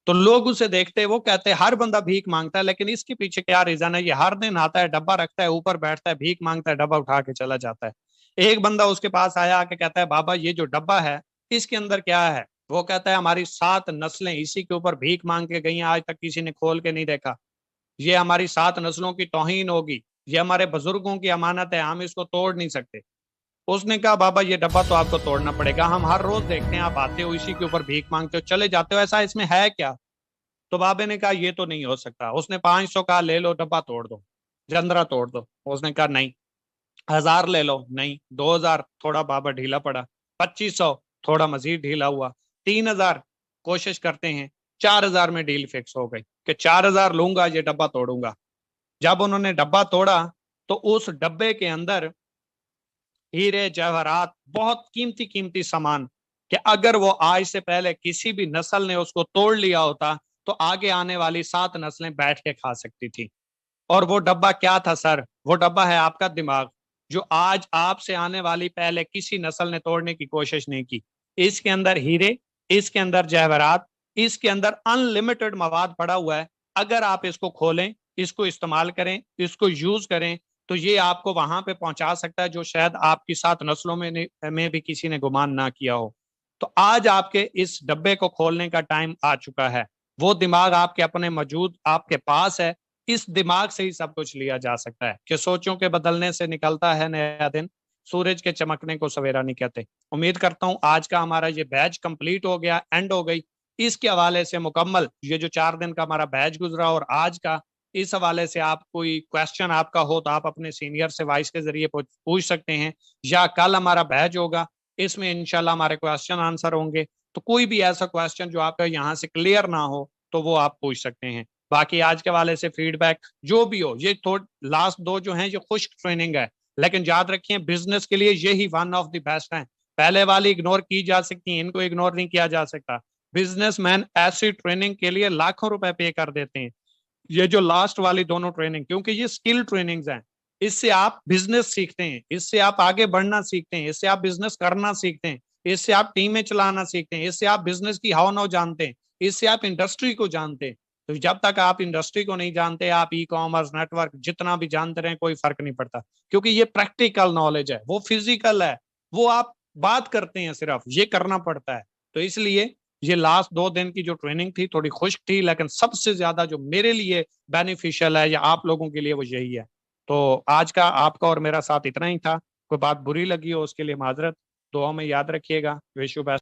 तो लोग उसे देखते, वो कहते हर बंदा भीख मांगता है, लेकिन इसके पीछे क्या रीजन है? ये हर दिन आता है, डब्बा रखता है, ऊपर बैठता है, भीख मांगता है, डब्बा उठा के चला जाता है। एक बंदा उसके पास आया, आके कहता है बाबा ये जो डब्बा है इसके अंदर क्या है? वो कहता है हमारी 7 नस्लें इसी के ऊपर भीख मांग के गई हैं, आज तक किसी ने खोल के नहीं देखा। ये हमारी 7 नस्लों की तौहीन होगी, ये हमारे बुजुर्गों की अमानत है, हम इसको तोड़ नहीं सकते। उसने कहा बाबा ये डब्बा तो आपको तोड़ना पड़ेगा, हम हर रोज देखते हैं आप आते हो, इसी के ऊपर भीख मांगते हो, चले जाते हो, ऐसा इसमें है क्या? तो बाबे ने कहा ये तो नहीं हो सकता। उसने 500 कहा ले लो डब्बा तोड़ दो, जंदरा तोड़ दो। उसने कहा नहीं। 1000 ले लो, नहीं। 2000, थोड़ा बाबा ढीला पड़ा। 2500, थोड़ा मजीद ढीला हुआ। 3000, कोशिश करते हैं। 4000 में डील फिक्स हो गई कि 4000 लूंगा, ये डब्बा तोड़ूंगा। जब उन्होंने डब्बा तोड़ा तो उस डब्बे के अंदर हीरे जवाहरात, बहुत कीमती कीमती सामान, कि अगर वो आज से पहले किसी भी नस्ल ने उसको तोड़ लिया होता तो आगे आने वाली 7 नस्लें बैठ के खा सकती थी। और वो डब्बा क्या था सर? वो डब्बा है आपका दिमाग, जो आज आपसे आने वाली पहले किसी नस्ल ने तोड़ने की कोशिश नहीं की। इसके अंदर हीरे, इसके अंदर जवाहरात, इसके अंदर अनलिमिटेड मवाद पड़ा हुआ है। अगर आप इसको खोलें, इसको इस्तेमाल करें, इसको यूज करें, तो ये आपको वहां पे पहुंचा सकता है जो शायद आपकी 7 नस्लों में भी किसी ने गुमान ना किया हो। तो आज आपके इस डब्बे को खोलने का टाइम आ चुका है। वो दिमाग आपके अपने मौजूद आपके पास है। इस दिमाग से ही सब कुछ लिया जा सकता है कि सोचों के बदलने से निकलता है नया दिन, सूरज के चमकने को सवेरा नहीं कहते। उम्मीद करता हूं आज का हमारा ये बैच कंप्लीट हो गया, एंड हो गई। इसके हवाले से मुकम्मल ये जो 4 दिन का हमारा बैच गुजरा और आज का, इस हवाले से आप कोई क्वेश्चन आपका हो तो आप अपने सीनियर से वॉइस के जरिए पूछ सकते हैं, या कल हमारा बैच होगा, इसमें इंशाल्लाह हमारे क्वेश्चन आंसर होंगे। तो कोई भी ऐसा क्वेश्चन जो आपका यहाँ से क्लियर ना हो तो वो आप पूछ सकते हैं। बाकी आज के वाले से फीडबैक जो भी हो, ये थोड़ा लास्ट 2 जो हैं ये खुश्क ट्रेनिंग है, लेकिन याद रखिए बिजनेस के लिए यही वन ऑफ द बेस्ट है। पहले वाली इग्नोर की जा सकती है, इनको इग्नोर नहीं किया जा सकता। बिजनेसमैन ऐसी ट्रेनिंग के लिए लाखों रुपए पे कर देते हैं। ये जो लास्ट वाली दोनों ट्रेनिंग, क्योंकि ये स्किल ट्रेनिंग्स हैं, इससे आप बिजनेस सीखते हैं, इससे आप आगे बढ़ना सीखते हैं, इससे आप बिजनेस करना सीखते हैं, इससे आप टीमें चलाना सीखते हैं, इससे आप बिजनेस की हाव नाव जानते हैं, इससे आप इंडस्ट्री को जानते हैं। तो जब तक आप इंडस्ट्री को नहीं जानते, आप ई कॉमर्स नेटवर्क जितना भी जानते रहे कोई फर्क नहीं पड़ता, क्योंकि ये प्रैक्टिकल नॉलेज है, वो फिजिकल है, वो आप बात करते हैं, सिर्फ ये करना पड़ता है। तो इसलिए ये लास्ट 2 दिन की जो ट्रेनिंग थी थोड़ी खुश्क थी, लेकिन सबसे ज्यादा जो मेरे लिए बेनिफिशियल है या आप लोगों के लिए वो यही है। तो आज का आपका और मेरा साथ इतना ही था। कोई बात बुरी लगी हो उसके लिए माजरत, दुआ में याद रखिएगा। Wish you best.